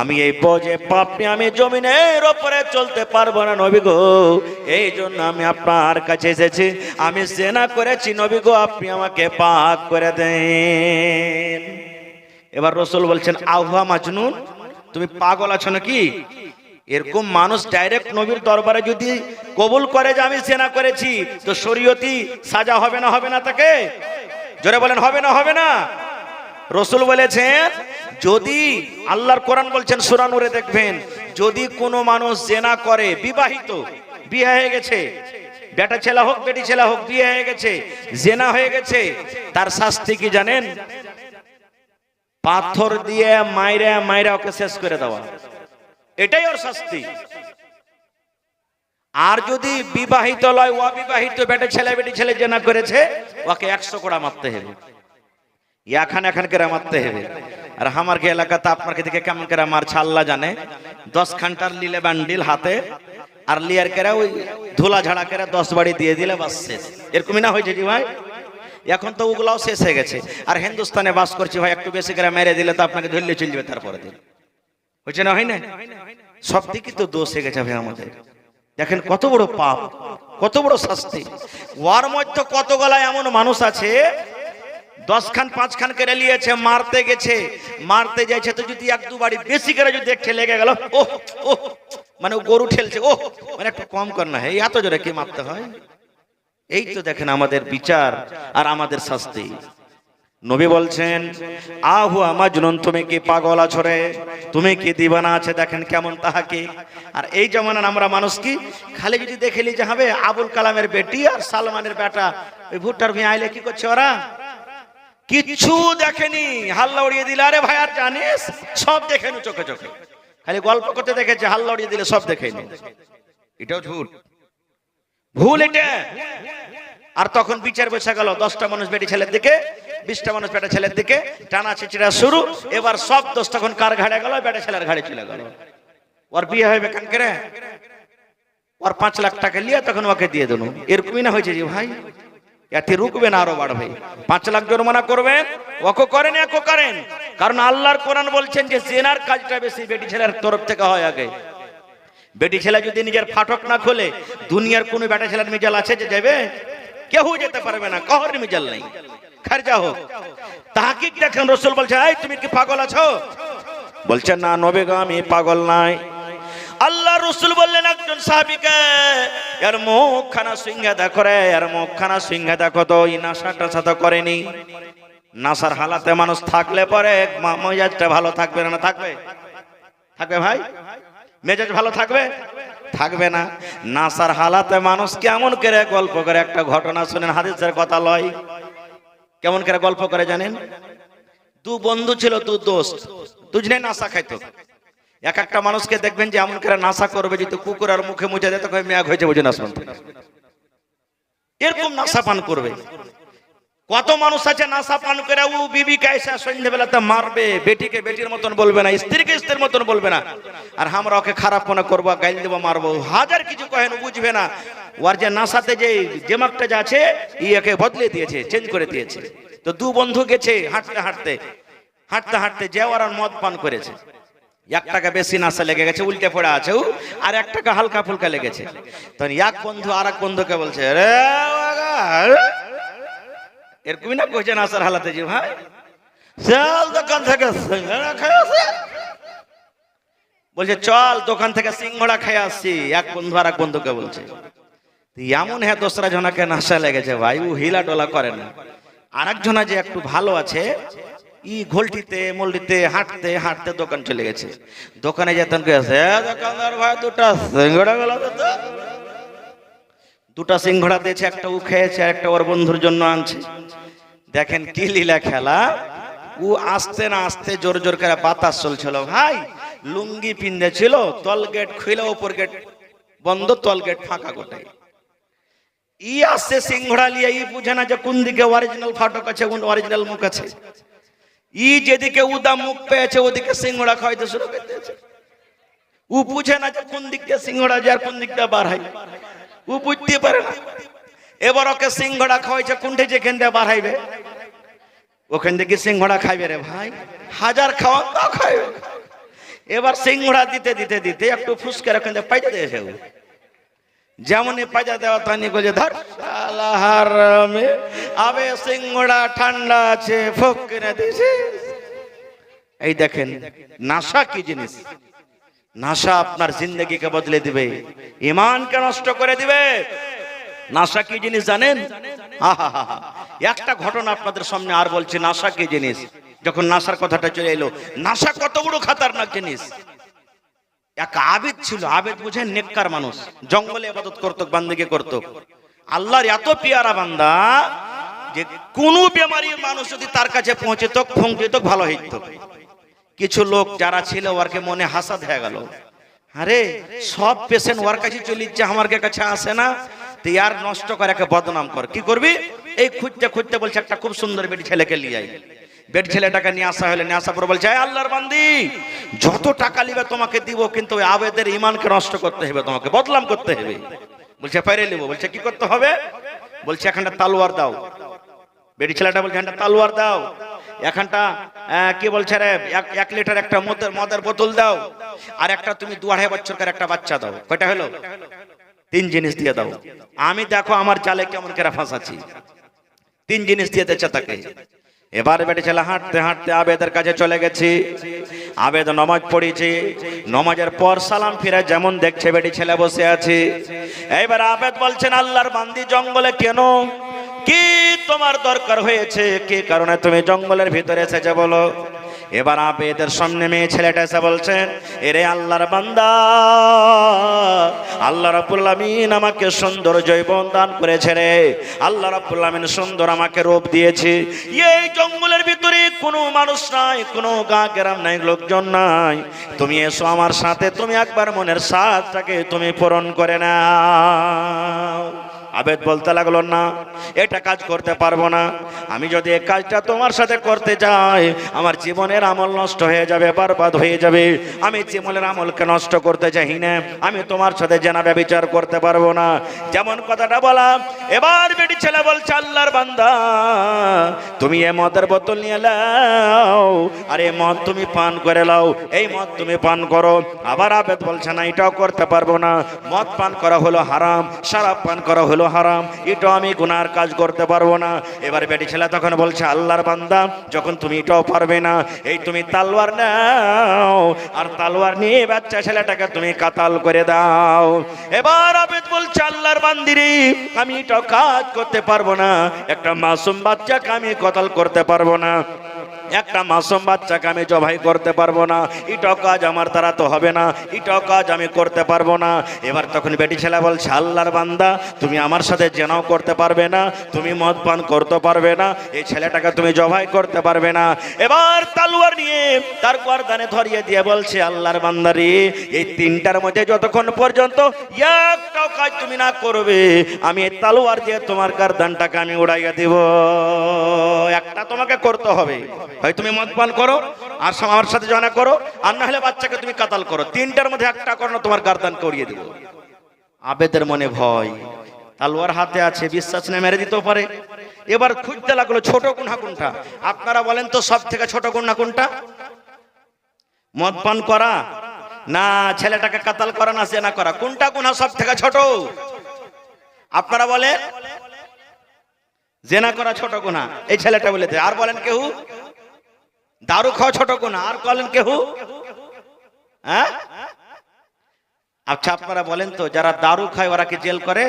[SPEAKER 1] আমি এই বোঝে পাপ নিয়ে আমি জমিনের উপরে চলতে পারবো না নবী গো, এই জন্য আমি আপনার কাছে এসেছি। আমি জিনা করেছি নবী গো, আপনি আমাকে পাক করে দেন। এবার রাসূল বলছেন, আহুয়া মাজনুন, তুমি পাগল আছো নাকি? এরকম মানুষ ডাইরেক্ট নবীর দরবারে যদি কবুল করে যে আমি জিনা করেছি, তো শরীয়তি সাজা হবে না? হবে না? তাকে জোরে বলেন, হবে না? হবে না? রাসূল বলেছেন, যদি আল্লাহর কোরআন বলছেন সূরা নূরে দেখবেন, যদি কোনো মানুষ জিনা করে, বিবাহিত, বিয়ে হয়ে গেছে, বেটা ছেলে হোক বেটি ছেলে হোক, বিয়ে হয়ে গেছে, জিনা হয়ে গেছে, তার শাস্তি কি জানেন? পাথর দিয়ে মাইরা মাইরা ওকে শেষ করে দেওয়া, এটাই ওর শাস্তি। আর যদি বিবাহিত লয়, অবিবাহিত বেটা ছেলে বেটি ছেলে জিনা করেছে, ওকে 100 কোড়া মারতে হবে, এখন করে মারতে হবে। আর আমার কি এলাকাতে আপনার দিকে কেমন করে মারছে আল্লাহ জানে। 10 খানটার লিলে বান্ডিল হাতে, আর লিয়ার করে ওই ধুলা ঝাড়া করে 10 বাড়ি দিয়ে দিলে বাস শেষ। এরকমই না হয়েছে জি ভাই? এখন তো ওগুলাও শেষ হয়ে গেছে। আর হিন্দুস্তানে বাস করছি ভাই, একটু বেশি করে মেরে দিলে তো আপনাকে ধরলে চলে যাবে তারপরে দিন। হয়েছে না? হয় না? সব দিকে তো দোষ হয়ে গেছে ভাই আমাদের। দেখেন কত বড় পাপ, কত বড় শাস্তি। ওয়ার মধ্যে কত গলায় এমন মানুষ আছে 10 খান 5 খান করে নিয়েছে, মারতে গেছে, মারতে যাইছে তো যদি 1-2 বাড়ি বেশি করে যদি দেখে লেগে গেল, ও ও মানে গরু ঠেলছে, ও মানে একটু কম কর না, এই এত জোরে কি মারতে হয়? এই তো দেখেন আমাদের বিচার আর আমাদের শাস্তি। নবী বলছেন, আহুয়া মাজনুন, তুমি কি পাগল আছো রে, তুমি কি দিবানা আছে? দেখেন কেমন তাহাকি। আর এই জামানার আমরা মানুষ কি খালি যদি দেখেলি যে হবে আবুল কালামের বেটি আর সালমানের বেটা ওই ভুট্টার ভুঁই আইলে কি করছে ওরা? কিচ্ছু দেখেনি, হাল্লা উড়িয়ে দিলে। আরে ভাই আর জানিস, সব দেখেনি চোখে চোখে, খালি গল্প করতে দেখেছে, হাল্লা উড়িয়ে দিলে সব দেখেনি। এটাও ঝুট, ভুল এটা। আর তখন বিচার বসে গেল, 10টা মানুষ বেটি ছেলের দিকে, 20টা মানুষ বেটা ছেলের দিকে, টানা চিচিরা শুরু। এবার সব দোষ তখন কার ঘাড়ে গেল? বেটা ছেলের ঘাড়ে চলে গেল। ওর বিয়ে হবে কান করে, ওর 5 লাখ টাকা নিয়ে তখন ওকে দিয়ে দেবো। এরকমই না হয়েছে যে ভাই? এতে রুকবে না, আরো বাড়বে। 5 লাখ জরিমানা করবেন, ওকে করেন একো করেন। কারণ আল্লাহর কোরআন বলছেন যে জিনার কাজটা বেশি বেটি ছেলের তরফ থেকে হয় আগে। বেটি ছেলে যদি নিজের ফাটক না খোলে, দুনিয়ার কোনো বেটা ছেলের মিজাল আছে যে যাবে? কেউ যেতে পারবে না, কারোর মিজাল নাই, খারজা হোক। তাহকিক দেখেন, রাসূল বলছে, এই তুমি কি পাগল আছো? বলছেন না নবী গো আমি পাগল নাই। আল্লাহ রাসূল বললেন একজন সাহাবীকে, এর মুখখানা সিংহে দেখো রে, এর মুখখানা সিংহে দেখো তো, এই নাশাটা সাথে করেনি। নাসার হালাতে মানুষ থাকলে পরে মেজাজটা ভালো থাকবে না? থাকবে? থাকবে ভাই? মেজাজ ভালো থাকবে? থাকবে না। নাসার হালাতে মানুষ কেমন করে গল্প করে, একটা ঘটনা শুনেন, হাদিসের কথা লয়। কেমন করে গল্প করে জানেন? দু বন্ধু ছিল, দু দোস্ত, দুজনে নাসা খাইতো। এক একটা মানুষকে দেখবেন যে এমন করে নাসা করবে, যদি কুকুর আর মুখে মুছে দেয় তখন মেয়াগ হয়েছে, বুঝে না, শুনতে এরকম নাসা পান করবে। কত মানুষ আছে নাসা পান করে ও বিবিকে এসে সন্ধ্যেবেলাতে মারবে, বেটিকে বেটির মতন বলবে না, স্ত্রীকে স্ত্রীর মতন বলবে না, আর আমরা ওকে খারাপ মনে করবো, গাইল দেবো, মারবো, হাজার কিছু কহেন, বুঝবে না। ওর যে নাসাতে যে দিমাগটা যা আছে একে বদলে দিয়েছে, চেঞ্জ করে দিয়েছে। তো দু বন্ধু গেছে হাঁটতে হাঁটতে হাঁটতে হাঁটতে যে ওরা মদ পান করেছে। একটাকে বেশি নাশা লেগে গেছে, উল্টে পড়ে আছে, আর একটাকে হালকা ফুলকা লেগেছে। তখন এক বন্ধু আর এক বন্ধুকে বলছে, রে এরকমই না কইছে নাসার হালাতে, যে ভাই চল দোকান থেকে সিঙ্গাড়া খেয়ে আসি। বলছে চল দোকান থেকে সিঙ্গাড়া খেয়ে আসছি। এক বন্ধু আর এক বন্ধুকে বলছে। এমন হ্যাঁ দোসরা জনাকে নাশা লেগেছে ভাই, ও হিলা ডোলা করে না। আর একজনা যে একটু ভালো আছে, ই ঘোলটিতে মল্টিতে হাঁটতে হাঁটতে দোকান চলে গেছে। দোকানে যেতেন গেছে, দোকানদার ভাই দুটা সিঙ্গাড়া গেল, দুটা সিঙ্গাড়া দিয়েছে, একটা ও খেয়েছে, একটা ওর বন্ধুর জন্য আনছে। দেখেন কি লীলা খেলা, ও আসতে না আসতে জোর জোর করে বাতাস চলছিল ভাই, লুঙ্গি পিন্দে ছিল, তল গেট খুলে ওপর গেট বন্ধ, তল গেট ফাঁকা গোটাই। ই আসছে সিঙ্গাড়া লিয়ে, ই বুঝে না যে কোন দিকে অরিজিনাল ফাটক আছে, কোন অরিজিনাল মুখ আছে। ই যেদিকে উদা মুখ পেয়েছে ওদিকে সিঙ্গাড়া খাইতে শুরু করতেছে। ও বুঝে না যে কোন দিক দিয়ে সিঙ্গাড়া যায় আর কোন দিক দিয়ে বার হয়, ও বুঝতে পারে না। এবার ওকে সিঙ্গাড়া খাওয়াইছে, কোনটা যেখান দিয়ে বার হইবে ওখান থেকে সিঙ্গাড়া খাইবে রে ভাই, হাজার খাওয়া তা খাইবে। এবার সিঙ্গাড়া দিতে দিতে দিতে একটু ফুসকে ওখান থেকে পাইতে দিয়েছে, যেমনই পাজা দেওয়া তানি বলে ধর শালা হারামে, আবে সিঙ্গাড়া ঠান্ডা আছে ফোক কিনে দিয়েছে। এই দেখেন নাশা কি জিনিস, নাশা আপনার জিন্দগিকে বদলে দিবে, ঈমানকে নষ্ট করে দিবে। নাশা কি জিনিস জানেন? একটা ঘটনা আপনাদের সামনে আর বলছি, নাশা কি জিনিস। যখন নাশার কথাটা চলে এলো, নাশা কত বড় খাতারনাক জিনিস। এক আবেদ ছিল, আবেদ বুঝেন নেককার মানুষ, জঙ্গলে ইবাদত করতো, বান্দেগি করতো, আল্লাহর এত পিয়ারা বান্দা যে কোন বেমারির মানুষ যদি তার কাছে পৌঁছতো ফোঁকতো ভালো হইতো। কিছু লোক যারা ছিল ওরকে মনে হাসাদ হয়ে গেল, আরে সব পেশেন্ট ওর কাছে চলে যাচ্ছে, আমার কাছে আসে না, তুই আর নষ্ট করে একে বদনাম কর। কি করবি? এই খুঁজতে খুঁজতে বলছে একটা খুব সুন্দর বেটি ছেলেকে নিয়ে আই। বেটি ছেলেটাকে নিয়ে আসা হলে, নিয়ে আসা পরে বলছে, আল্লাহর বান্দি যত টাকা নিবে তোমাকে দিব, কিন্তু ওই আবেদের ঈমানকে নষ্ট করতে হবে, তোমাকে বদনাম করতে হবে। বলছে পাইরে নিব। বলছে কি করতে হবে? বলছে এখানটা তালোয়ার দাও। বেটি ছেলেটা বলছে এখানটা তালোয়ার দাও, এখানটা কি বলছে রে 1 লিটার একটা মদের বোতল দাও, আর একটা তুমি 2-2.5 বছরকার একটা বাচ্চা দাও। কয়টা হলো? 3 জিনিস দিয়ে দাও। আমি দেখো আমার জালে কেমন করে ফাঁসাচ্ছি, 3 জিনিস দিয়ে দিচ্ছে তাকে। এবার বেটি ছেলে হাঁটতে হাঁটতে আবেদের কাছে চলে গেছি। আবেদ নামাজ পড়েছে, নামাজের পর সালাম ফিরে যেমন দেখছে বেটি ছেলে বসে আছে। এইবার আবেদ বলছেন, আল্লাহর বান্দি জঙ্গলে কেন, কি তোমার দরকার হয়েছে, কি কারণে তুমি জঙ্গলের ভিতরে এসেছে বলো। এবার আবেদের সামনে মেয়ে ছেলেটা এসে বলছেন, এরে আল্লাহর বান্দা, আল্লাহ রাব্বুল আমিন আমাকে সুন্দর যৌবন দান করেছে রে, আল্লাহ রাব্বুল আমিন সুন্দর আমাকে রূপ দিয়েছে। এই জঙ্গলের ভিতরে কোনো মানুষ নাই, কোনো গা গ্রাম নাই, লোকজন নাই, তুমি এসো আমার সাথে, তুমি একবার মনের সাধটাকে তুমি পূরণ করে নাও। আবেদ বলতে লাগলো, না এটা কাজ করতে পারবো না, আমি যদি এই কাজটা তোমার সাথে করতে যাই আমার জীবনের আমল নষ্ট হয়ে যাবে, বরবাদ হয়ে যাবে। আমি জীবনের আমলকে নষ্ট করতে চাই না, আমি তোমার সাথে জেনা ব্যভিচার করতে পারবো না। যেমন কথাটা বলা। এবার বেটি ছেলে বলছে, আল্লাহর বান্দা তুমি এই মদের বোতল নিয়ে নাও, আর এই মদ তুমি পান করে নাও, এই মদ তুমি পান করো। আবার আবেদ বলছে, না এটাও করতে পারবো না, মদ পান করা হলো হারাম, শরাব পান করা হলো হারাম, এটা আমি গুনার কাজ করতে পারবো না। এবার বেটি ছেলে তখন বলছে, আল্লাহর বান্দা যখন তুমি এটাও পারবে না, এই তুমি তালোয়ার নাও, আর তালোয়ার নিয়ে বাচ্চা ছেলেটাকে তুমি কাতাল করে দাও। এবার আবেদ বলছে, আল্লাহর বান্দিরে আমি এটাও কাজ করতে পারবো না, একটা মাসুম বাচ্চাকে আমি কাতাল করতে পারবো না। একটা মাসুম বাচ্চাকে আমি জবাই করতে পারবো না, এটাও কাজ আমার দ্বারা তো হবে না, এটাও কাজ আমি করতে পারবো না। এবার তখন বেটি ছেলে বলছে, আল্লাহর বান্দা তুমি আমার সাথে জেনাও করতে পারবে না, তুমি মদ পান করতে পারবে না, এই ছেলেটাকে তুমি জবাই করতে পারবে না। এবার তালওয়ার নিয়ে তার গর্দানে ধরিয়ে দিয়ে বলছে, আল্লাহর বান্দারে এই তিনটার মধ্যে যতক্ষণ পর্যন্ত একটাও কাজ তুমি না করবে, আমি এই তালওয়ার দিয়ে তোমার গর্দানটাকে আমি উড়াইয়া দিব। একটা তোমাকে করতে হবে, হয় তুমি মদ পান করো আর আমার সাথে জনা করো, আর না হলে বাচ্চাকে তুমি কাতাল করো, তিনটার মধ্যে একটা করো না, তোমার গর্দান করিয়ে দিব। আবেদের মনে ভয়, তালওয়ার হাতে আছে, বিশ্বাস না মেরে দিতেও পারে। এবার খুঁজতে লাগলো ছোট গুনাহ কোনটা। আপনারা বলেন তো সব থেকে ছোট গুনাহ কোনটা? মদ পান করা না ছেলেটাকে কাতাল করা না জেনা করা, কোনটা গুনাহ সব থেকে ছোট? আপনারা বলেন জেনা করা ছোট গুনাহ, এই ছেলেটা বলেছে। আর বলেন কেউ দারু খাওয়া ছোট গুনাহ, আর বলেন কেউ হ্যাঁ? আচ্ছা আপনারা বলেন তো যারা দারু খায় ওরা কি জেল করে?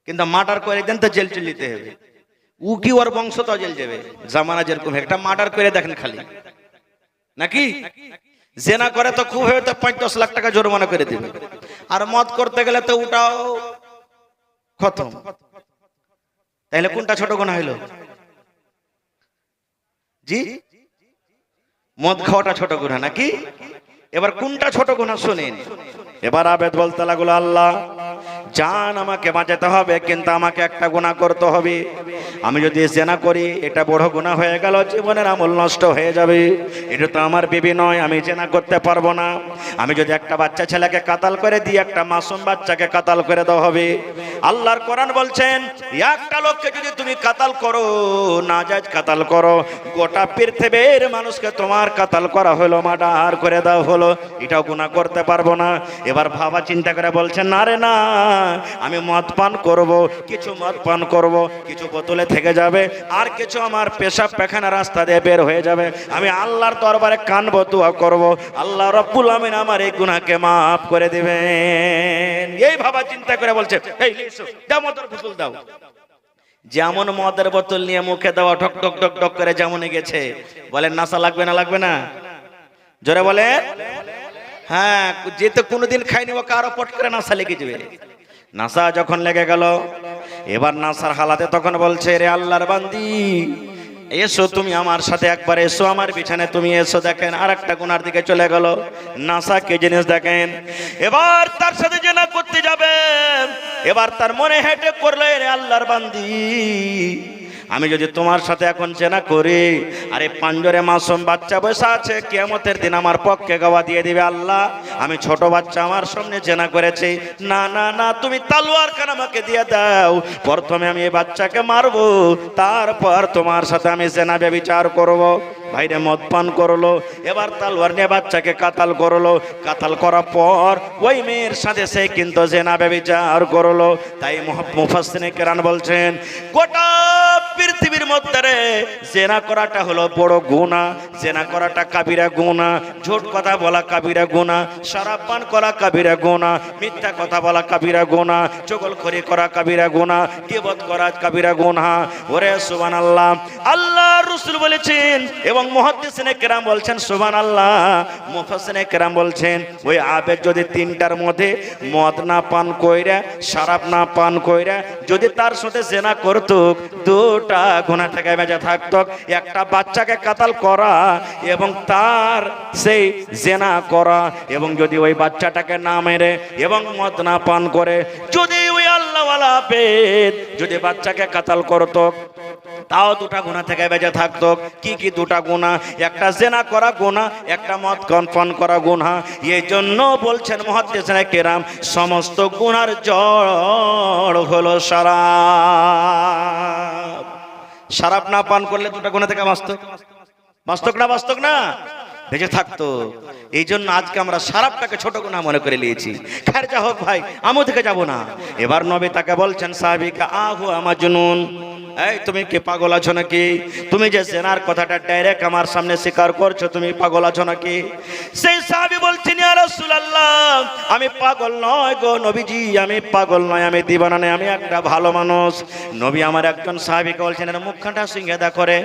[SPEAKER 1] কিন্তু মার্ডার করে দেন তো জেল চলিতে হবে। ও কি ওর বংশ তো জেল যাবে, জামানা যেরকম একটা মার্ডার করে দেখেন খালি, নাকি জেনা করে তো খুব হয়তো 5-10 লাখ টাকা জরিমানা করে দেবে, আর মদ করতে গেলে তো ওটাও খতম। তাহলে কোনটা ছোট গুনাহ হইল? জি, মদ খাওয়াটা ছোট গুনাহ নাকি? এবার কোনটা ছোট গুনাহ শুনেন। এবার আবেদ বলতে লাগলো, আল্লাহ জান আমাকে বাঁচাতে হবে, কিন্তু আমাকে একটা গুনাহ করতে হবে। আমি যদি জেনা করি এটা বড় গুনাহ হয়ে গেল, জীবনের আমল নষ্ট হয়ে যাবে, এটা তো আমার বিবি নয়, আমি জেনা করতে পারবো না। আমি যদি একটা বাচ্চা ছেলেকে কাতাল করে দিই, একটা মাসুম বাচ্চাকে কাতাল করে দেওয়া হবে। আল্লাহর কোরআন বলছেন, একটা লোককে যদি তুমি কাতাল করো, নাজায়েজ কাতাল করো, গোটা পৃথিবীর মানুষকে তোমার কাতাল করা হলো, মার্ডার করে দেওয়া হলো, এটাও গুনাহ করতে পারবো না। এবার ভাবা চিন্তা করে বলছেন, না রে না, আমি মদ পান করব, কিছু মদ পান করব, কিছু বোতলে থেকে যাবে, আর কিছু আমার পেশাব পায়খানা রাস্তা দিয়ে বের হয়ে যাবে। আমি আল্লাহর দরবারে কানবো, দোয়া করব, আল্লাহ রাব্বুল আমিন আমার এই গুনাহকে মাফ করে দিবেন। এই ভাবা চিন্তা করে বলছে, এই লিসো দাও মদের বোতল দাও। যেমন মদের বোতল নিয়ে মুখে দেওয়া, ঠক ঠক ঠক ঠক করে যেমন গেছে, বলেন নাশা লাগবে না লাগবে না? জোরে বলে। হ্যাঁ, যেতে কোনোদিন খাইনি ও কারো পট করে নাশা লেগে যাবে। নাশা যখন লেগে গেল, এবার নাশার হালাতে তখন বলছে, রে আল্লাহর বান্দি এসো তুমি আমার সাথে একবার এসো, আমার বিছানে তুমি এসো। দেখেন আর একটা গুনার দিকে চলে গেল, নাশা কি জিনিস দেখেন। এবার তার সাথে জেনা করতে যাবে, এবার তার মনে হেঁটে করলো, রে আল্লাহর বান্দি আমি যদি তোমার সাথে এখন জেনা করি, আরে পাঞ্জরে মাসুম বাচ্চা বসে আছে, কিয়ামতের দিন আমার পক্ষে গওয়া দিয়ে দিবে, আল্লাহ আমি ছোট বাচ্চা আমার সামনে জেনা করেছি। না না না, তুমি তালওয়ার কেন আমাকে দিয়ে দাও, প্রথমে আমি এই বাচ্চাকে মারবো, তারপর তোমার সাথে আমি জেনা ব্যভিচার করব। ভাইরে মদ পান করলো, এবার তালওয়ার নিয়ে বাচ্চাকে কাতাল করলো, কাতাল করার পর ওই মেয়ের সাথে সে কিন্তু জেনা ব্যভিচার করলো। তাই মুফাসসিরিনে কেরাম বলছেন, গোটা পৃথিবীর মধ্যে রে জেনা করাটা হলো বড় গুনাহ, জেনা করাটা কাবিরা গুনাহ, ঝুট কথা বলা কাবিরা গুনাহ, শরাব পান করা কাবিরা গুনাহ, মিথ্যা কথা বলা কাবিরা গুনাহ, চগলখড়ি করা কাবিরা গুনাহ, গীবত করা কাবিরা গুনাহ। ওরে সুবহানাল্লাহ, আল্লাহর রাসূল বলেছেন এবং মুহাদ্দিসিনে কেরাম বলছেন সুবহানাল্লাহ, মুফাসসিরিনে কেরাম বলছেন, ওই আবেদ যদি তিনটার মধ্যে মদ না পান কইরা, শরাব না পান কইরা যদি তার সাথে জেনা করত, দুটা গুনাহ থেকে বেঁচে থাকত। একটা বাচ্চাকে কাতাল করা এবং তার সেই জেনা করা, এবং যদি ওই বাচ্চাটাকে না মেরে এবং মদ না পান করে যদি ওই আল্লাহওয়ালা আবেদ যদি বাচ্চাকে কাতাল করত, তাও দুটা গুনাহ থেকে বেঁচে থাকতো। কি কি দুটা গুনাহ? একটা জেনা করা গুনাহ, একটা মদ পান করা গুনাহ। এই জন্য বলছেন মুহাদ্দিসিনে কেরাম, সমস্ত গুনার জড় হলো শরাব। শরাব না পান করলে দুটা গুনাহ থেকে বাঁচত না বেঁচে থাকতো। এই জন্য আজকে আমরা শরাবটাকে ছোট গুনাহ মনে করে নিয়েছি। খের যা হোক ভাই, আমও থেকে যাব না। এবার নবী তাকে বলছেন, সাহাবীকে আহু আমাজনুন, এই তুমি কি পাগল আছো নাকি? তুমি যে জেনার কথাটা ডাইরেক্ট আমার সামনে স্বীকার করছো, তুমি পাগল আছো নাকি? সেই সাহাবী বলছেন, ইয়া রাসূলুল্লাহ আমি পাগল নয় গো নবীজি, আমি পাগল নয়, আমি দিবানা নয়, আমি একটা ভালো মানুষ। নবী আমার একজন সাহাবীকে বলছেন, এর মুখখানটা সিঙ্গাদা করে,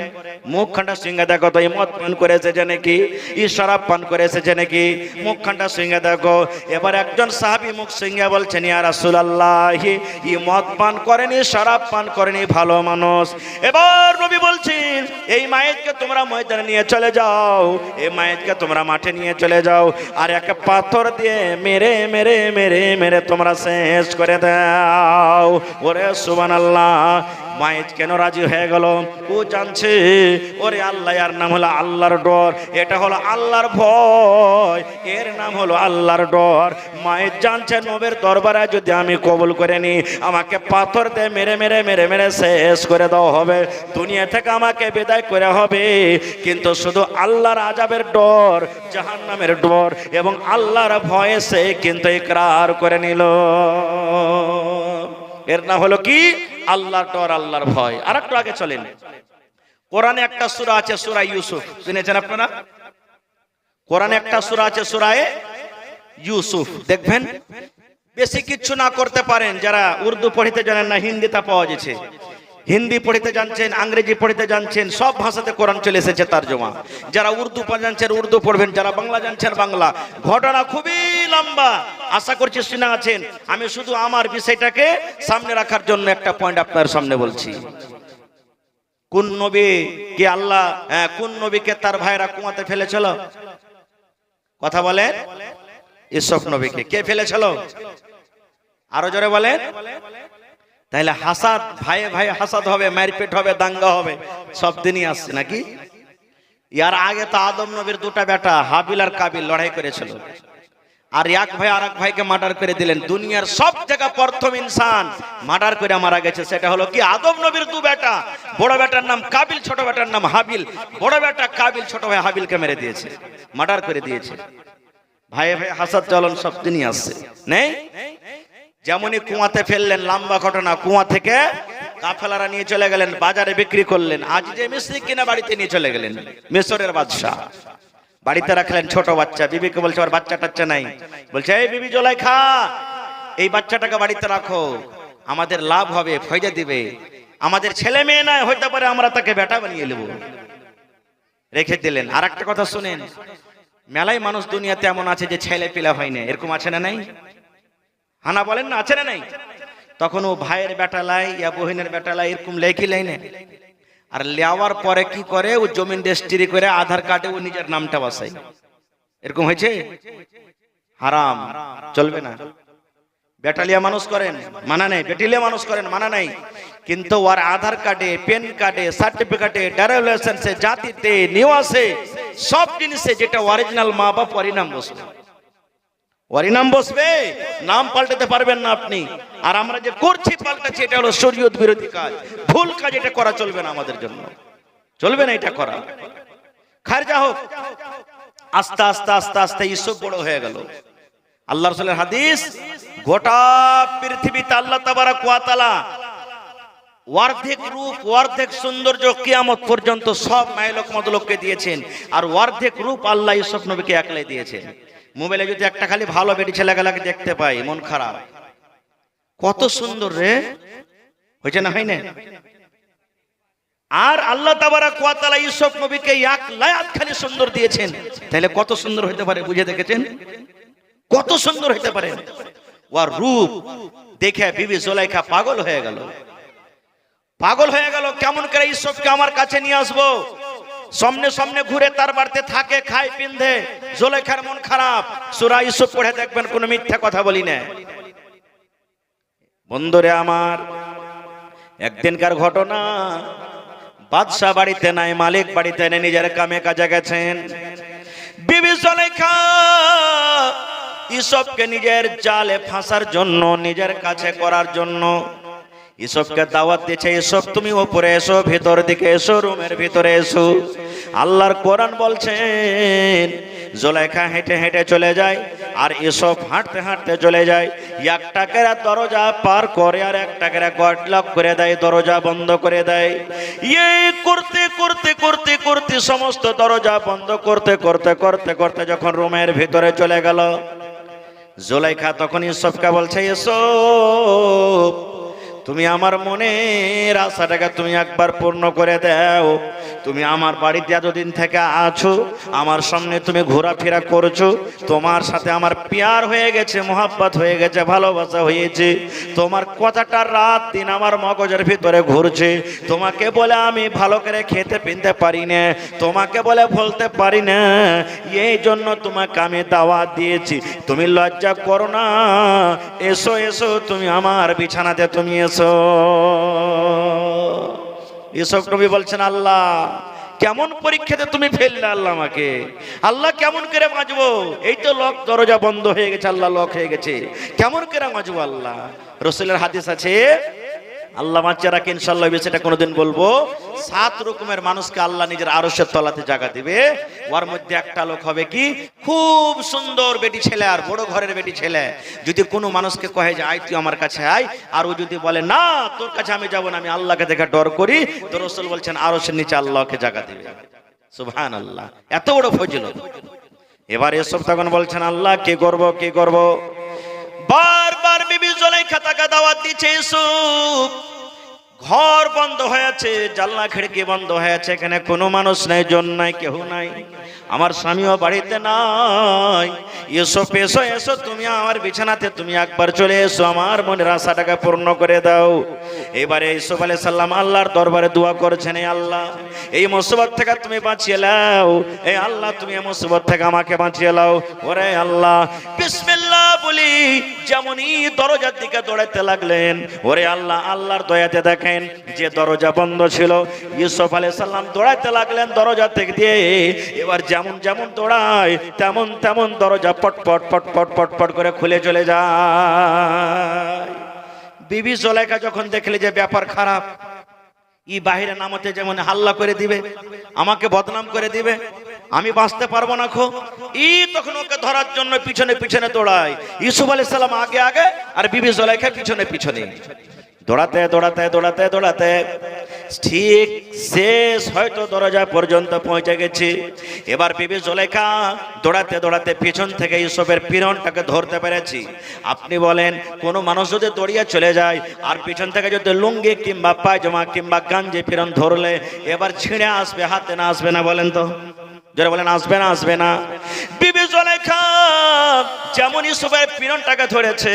[SPEAKER 1] মুখখানটা সিঙ্গাদা কত, এই মদ পান করে এসেছে নাকি, ই শরাব পান করে এসেছে নাকি, মুখখানটা সিঙ্গাদা দেখো। এবার একজন সাহাবী মুখ সিঙ্গা বলছেন, ইয়া রাসূলুল্লাহ, ই মদ পান করেনি, শরাব পান করেনি, ভালো মানুষ। এবার নবী বলছেন, এই মায়েরকে তোমরা ময়দানে নিয়ে চলে যাও, এই মায়েরকে তোমরা মাঠে নিয়ে চলে যাও, আর একটা পাথর দিয়ে মেরে মেরে মেরে মেরে তোমরা শেষ করে দাও। ওরে সুবহানাল্লাহ, মায়ের কেন রাজি হয়ে গেল? ও জানছে ওরে আল্লাহ, এর নাম হলো আল্লাহর ডর, এটা হলো আল্লাহর ভয়, এর নাম হলো আল্লাহর ডর। মায়ের জানছে নবীর দরবারে যদি আমি কবুল করে নি, আমাকে পাথর দিয়ে মেরে মেরে মেরে মেরে শেষ করে দেওয়া হবে, দুনিয়া থেকে আমাকে বিদায় করে হবে, কিন্তু শুধু আল্লাহর আযাবের ডর, জাহান্নামের ডর এবং আল্লাহর ভয়ে সে কিন্তু ইকরার করে নিল। এর নাম হলো কি? আল্লাহর ডর, আল্লাহর ভয়। আর একটু আগে চলেন, কোরআনে একটা সূরা আছে, সূরা ইউসুফ, শুনেছেন আপনারা? কোরআনে একটা সূরা আছে, সূরা ইউসুফ। দেখবেন বেশি কিছু না করতে পারেন, যারা উর্দু পড়িতে জানেন না, হিন্দিতে পাওয়া যাচ্ছে, হিন্দি পড়িতে জানছেন, ইংরেজি পড়িতে জানছেন, সব ভাষাতে কোরআন চলে এসেছে তরজমা। যারা উর্দু জানছেন উর্দু পড়বেন, যারা বাংলা জানছেন বাংলা। ঘটনা খুবই লম্বা, আশা করছি শুনে আছেন। আমি শুধু আমার বিষয়টাকে সামনে রাখার জন্য একটা পয়েন্ট আপনার সামনে বলছি। কোন নবী কে আল্লাহ, কোন নবীকে তার ভাইরা কুয়াতে ফেলেছিল? কথা বলেন। ইউসুফ নবীকে কে ফেলেছিল? আরো জোরে বলেন। তাহলে হাসাদ, ভাইয়ে ভাই হাসাদ হবে, মারপিট হবে, দাঙ্গা হবে, সব দিনই আসছে নাকি? ইয়ার আগে তো আদম নবীর দুটা বেটা হাবিল আর কাবিল লড়াই করেছিল, আর এক ভাই আর এক ভাইকে মার্ডার করে দিলেন। দুনিয়ার সব জায়গা প্রথম ইনসান মার্ডার করে মারা গেছে, সেটা হলো কি? আদম নবীর দু বেটা, বড় বেটার নাম কাবিল, ছোট বেটার নাম হাবিল। বড় বেটা কাবিল ছোট ভাই হাবিলকে মেরে দিয়েছে, মার্ডার করে দিয়েছে। ভাইয়ে ভাই হাসাদ চলন সব দিনই আসছে, নেই? যেমনই কুয়াতে ফেললেন, লম্বা ঘটনা। কুয়া থেকে কাফেলারা নিয়ে চলে গেলেন, বাজারে বিক্রি করলেন। আজ যে মিস্ত্রি কিনা বাড়িতে নিয়ে চলে গেলেন, মিশরের বাদশা। বাড়িতে রাখলেন ছোট বাচ্চা, বিবিকে বলছে ওর বাচ্চা টাচ্চা নাই, বলছে এই বিবি জুলাইখা, এই বাচ্চাটাকে বাড়িতে রাখো, আমাদের লাভ হবে, ফয়দা দিবে, আমাদের ছেলে মেয়ে নাই, হইতে পারে আমরা তাকে বেটা বানিয়ে নেব। রেখে দিলেন। আর একটা কথা শুনেন, মেলাই মানুষ দুনিয়াতে এমন আছে যে ছেলে পিলা হয় না, এরকম আছে না নাই? হানা বলেন না, আছে না নাই? তখন ও ভাইয়ের বেটালাই ইয়া বহিনের বেটালাই এরকম লেখি লাই না, আর লেওয়ার পরে কি করে, ও জমিন রেজিস্ট্রি করে আধার কার্ডে ও নিজের নামটা বসায়। এরকম হয়েছে? হারাম, চলবে না। বেটালিয়া মানুষ করেন মানা নাই, বেটিলিয়া মানুষ করেন মানা নাই, কিন্তু ওর আধার কার্ডে, পেন কার্ডে, সার্টিফিকেটে, ড্রাইভিং লাইসেন্সে, জাতিতে, নিবাসে, সব জিনিসে যেটা অরিজিনাল মা বাপ ওরই নাম বসবে, ওরই নাম বসবে, নাম পাল্টাতে পারবেন না আপনি। আর আমরা যে করছি পাল্টাচ্ছি, এটা হলো শরীয়ত বিরোধী কাজ, ভুল কাজ, এটা করা চলবে না, আমাদের জন্য চলবে না এটা করা। খার যা হোক, আস্তে আস্তে আস্তে আস্তে ইউসুফ বড় হয়ে গেল। আল্লাহ রাসূলের হাদিস, গোটা পৃথিবীতে আল্লাহ তাবারক ওয়া তাআলা অর্ধেক রূপ, অর্ধেক সৌন্দর্য কিয়ামত পর্যন্ত সব মাইলক মদলককে দিয়েছেন, আর অর্ধেক রূপ আল্লাহ ইউসুফ নবীকে একলাই দিয়েছেন। মোবাইলে যদি একটা খালি ভালো বেটি ছেলেগুলাকে দেখতে পাই, মন খারাপ। কত সুন্দর রে, হয়েছে না হয় না? আর আল্লাহ তাবারক ওয়া তাআলা ইউসুফ নবীকে এক লায়াত খালি সুন্দর দিয়েছেন, তাহলে কত সুন্দর হতে পারে বুঝে দেখেছেন? কত সুন্দর হতে পারে। ওর রূপ দেখে বিবি জুলাইখা পাগল হয়ে গেল, পাগল হয়ে গেল। কেমন করে ইউসুফকে আমার কাছে নিয়ে আসবো? সামনে সামনে ঘুরে তার বাড়িতে থাকে, খায়, পিন্ধে। জুলাইখার মন খারাপ। সূরা ইউসুফ পড়ে দেখবেন, কোনো মিথ্যা কথা বলি না। বন্ধুরে আমার, একদিনকার ঘটনা, বাদশা বাড়িতে নাই, মালিক বাড়িতে নেই, নিজের কামে কাজে গেছেন। বিবি জুলাইখা ইউসুফকে নিজের জালে ফাঁসার জন্য, নিজের কাছে করার জন্য ইউসুফকে দাওয়াত দিয়েছে, ইউসুফ তুমি উপরে এসো, ভিতর দিকে এসো, রুমের ভিতরে এসো। আল্লাহর কোরআন বলছেন, জুলাইখা হেঁটে হেঁটে চলে যায়, আর ইউসুফ হাঁটতে হাঁটতে চলে যায়। একটা করে দরজা পার করে, আর একটা করে গট লক করে দেয়, দরজা বন্ধ করে দেয়। এই করতে করতে করতে করতে সমস্ত দরজা বন্ধ করতে করতে করতে করতে যখন রুমের ভিতরে চলে গেল, জুলাইখা তখন ইউসুফকে বলছে, ইউসুফ তুমি আমার মনের আশাটাকে তুমি একবার পূর্ণ করে দাও। তুমি আমার বাড়িতে এতদিন থেকে আছো, আমার সামনে তুমি ঘোরাফেরা করছো, তোমার সাথে আমার প্যার হয়ে গেছে, মোহাব্বত হয়ে গেছে, ভালোবাসা হয়েছে। তোমার কথাটা রাত দিন আমার মগজের ভিতরে ঘুরছে। তোমাকে বলে আমি ভালো করে খেতে পিনতে পারি না, তোমাকে বলে বলতে পারি না, এই জন্য তোমাকে আমি দাওয়াত দিয়েছি। তুমি লজ্জা করো না, এসো এসো, তুমি আমার বিছানাতে তুমি এসো। ইউসুফ নবী বলছেন, আল্লাহ কেমন পরীক্ষাতে তুমি ফেললে আল্লাহ আমাকে, আল্লাহ কেমন করে বাঁচবো? এই তো লক দরজা বন্ধ হয়ে গেছে, আল্লাহ লক হয়ে গেছে, কেমন করে বাঁচবো? আল্লাহ রাসূলের হাদিস আছে, আল্লাহ বাঁচিয়ে রাখে ইনশাআল্লাহ, সেটা কোনোদিন বলবো। 7 রকমের মানুষকে আল্লাহ নিজের আরশের তলাতে জায়গা দিবে। ওর মধ্যে একটা লোক হবে কি, খুব সুন্দর বেটি ছেলে আর বড় ঘরের বেটি ছেলে। যদি কোনো মানুষকে কহে যে আয় তুই আমার কাছে আয়, আর ও যদি বলে না তোর কাছে আমি যাবো না, আমি আল্লাহকে দেখে ডর করি, তো রাসূল বলছেন আরশের নিচে আল্লাহকে জায়গা দিবে। সুবহানাল্লাহ, এত বড় ফজিলত। এবার এসব তখন বলছেন, আল্লাহ কি করব কি করব? বারবার বিবি জুলাইখা তাকে দাওয়াত দিচ্ছে, ইউসুফ ঘর বন্ধ হয়েছে, জানলা খিড়কি বন্ধ হয়েছে, এখানে কোনো মানুষ নাই, জন নাই, কেউ নাই, আমার স্বামীও বাড়িতে নাই। ইউসুফ এসো এসো, তুমি আমার বিছানাতে তুমি একবার চলে এসো, আমার মনের আশাটাকে পূর্ণ করে দাও। এবারে ইউসুফ আলাইহিস সালাম আল্লাহর দরবারে দোয়া করেছেন, এই আল্লাহ এই মুসিবত থেকে তুমি বাঁচিয়ে নাও, এই আল্লাহ তুমি এই মুসিবত থেকে আমাকে বাঁচিয়ে নাও। ওরে আল্লাহ বিসমিল্লাহ বলি যেমনই দরজার দিকে দৌড়াতে লাগলেন, ওরে আল্লাহ আল্লাহর দয়াতে দেখেন যে দরজা বন্ধ ছিল, ইউসুফ আলাইহিস সালাম দৌড়াতে লাগলেন দরজা থেকে দিয়ে। এবার যেমন যেমন দৌড়ায় তেমন তেমন দরজা পটপট পটপট পটপট করে খুলে চলে যায়। বিবি জুলাইখা যখন দেখলে যে ব্যাপার খারাপ, ই বাহিরে নামতে যেমন হাল্লা করে দিবে, আমাকে বদনাম করে দিবে, আমি বাঁচতে পারবো না খো, ই তখন ওকে ধরার জন্য পিছনে পিছনে দৌড়ায়। ইউসুফ আলাইহিস সালাম আগে আগে আর বিবি জুলাইখা পিছনে পিছনে, দৌড়াতে দৌড়াতে দৌড়াতে দৌড়াতে ঠিক শেষ হয়তো দরজা পর্যন্ত পৌঁছে গেছে। এবার বিবি জুলাইখা দৌড়াতে দৌড়াতে পিছন থেকে ইউসুফের পিরনটাকে ধরতে পেরেছি। আপনি বলেন কোন মানুষ যদি দৌড়িয়ে চলে যায় আর পিছন থেকে যদি লুঙ্গি কিংবা পায়জামা কিংবা গাঞ্জি পিরন ধরলে এবার ছিঁড়ে আসবে, হাতে না আসবে না? বলেন তো, যারা বলেন আসবে না আসবে না? বিবি জুলাইখা যেমন ইউসুফের পিরনটাকে ধরেছে,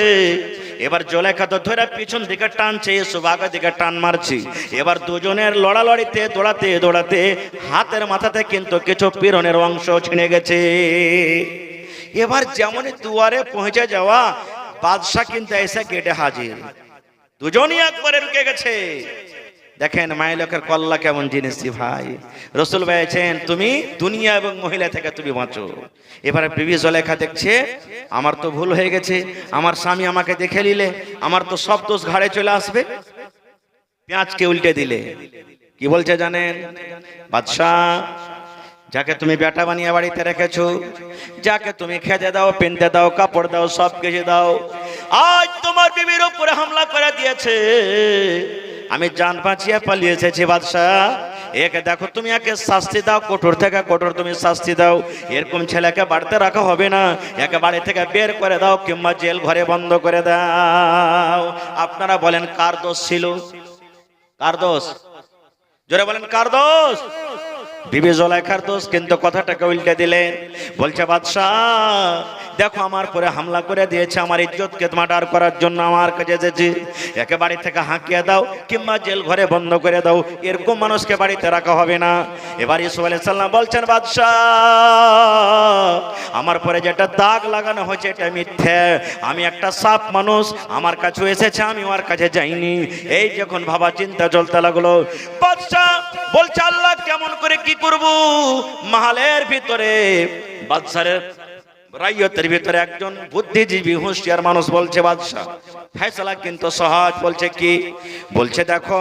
[SPEAKER 1] এবার জুলাইখা তো ধরে পিছন দিকে টানছে, ইউসুফ আগের দিকে টান মারছি। এবার দুজনের লড়ালড়িতে দৌড়াতে দৌড়াতে হাতের মাথাতে কিন্তু কিছু পিরনের অংশ ছিঁড়ে গেছে। এবার যেমনই দুয়ারে পৌঁছে যাওয়া, বাদশা কিন্তু এসে গেটে হাজির, দুজনই একবারে রুকে গেছে। দেখেন মায়ের লোকের কল্লা কেমন জিনিস ভাই। রাসূল বলেছেন তুমি দুনিয়া এবং মহিলা থেকে তুমি বাঁচো। এবারে বিবি জুলাইখা দেখছে আমার তো ভুল হয়ে গেছে, আমার স্বামী আমাকে দেখে নিলে আমার তো সব দোষ ঘাড়ে চলে আসবে। পেঁয়াজকে উল্টে দিলে কি বলছে জানেন? বাদশাহ যাকে তুমি বেটা বানিয়ে বাড়িতে রেখেছো, যাকে তুমি খেতে দাও, পেনতে দাও, কাপড় দাও, সব কিছু দাও, আজ তোমার বিবির উপরে হামলা করে দিয়েছে। আমি জান বাঁচিয়ে পালিয়ে এসেছি বাদশাহ, একে দেখো তুমি একে শাস্তি দাও, কঠোর থেকে কঠোর তুমি শাস্তি দাও। এরকম ছেলেকে বাড়িতে রাখা হবে না, একে বাড়ি থেকে বের করে দাও কিংবা জেল ঘরে বন্ধ করে দাও। আপনারা বলেন কার দোষ ছিল? কার দোষ? জোরে বলেন কার দোষ? বিবি জুলাইখার দোষ। কিন্তু কথাটাকে উল্টে দিলেন, বলছে বাদশাহ দেখো আমার পরে হামলা করে দিয়েছে, আমার ইজ্জতকে মার্ডার করার জন্য আমার কাছে এসেছে, একে বাড়ি থেকে হাঁকিয়ে দাও কিংবা জেল ঘরে বন্ধ করে দাও, এরকম মানুষকে বাড়িতে রাখা হবে না। এবার ইউসুফ আলাইহিস সালাম বলছেন বাদশাহ আমার পরে যেটা দাগ লাগানো হয়েছে এটা মিথ্যে, আমি একটা সাপ মানুষ, আমার কাছে এসেছে, আমি ওর কাছে যাইনি। এই যখন ভাবা চিন্তা চলতে লাগলো, বাদশাহ বলছে আল্লাহ কেমন করে কি করব? মাহালের ভিতরে বাদশাহের রাইয়তের ভিতরে একজন বুদ্ধিজীবী হুঁশিয়ার মানুষ বলছে বাদশাহ ফয়সালা কিন্তু সহজ। বলছে কি? বলছে দেখো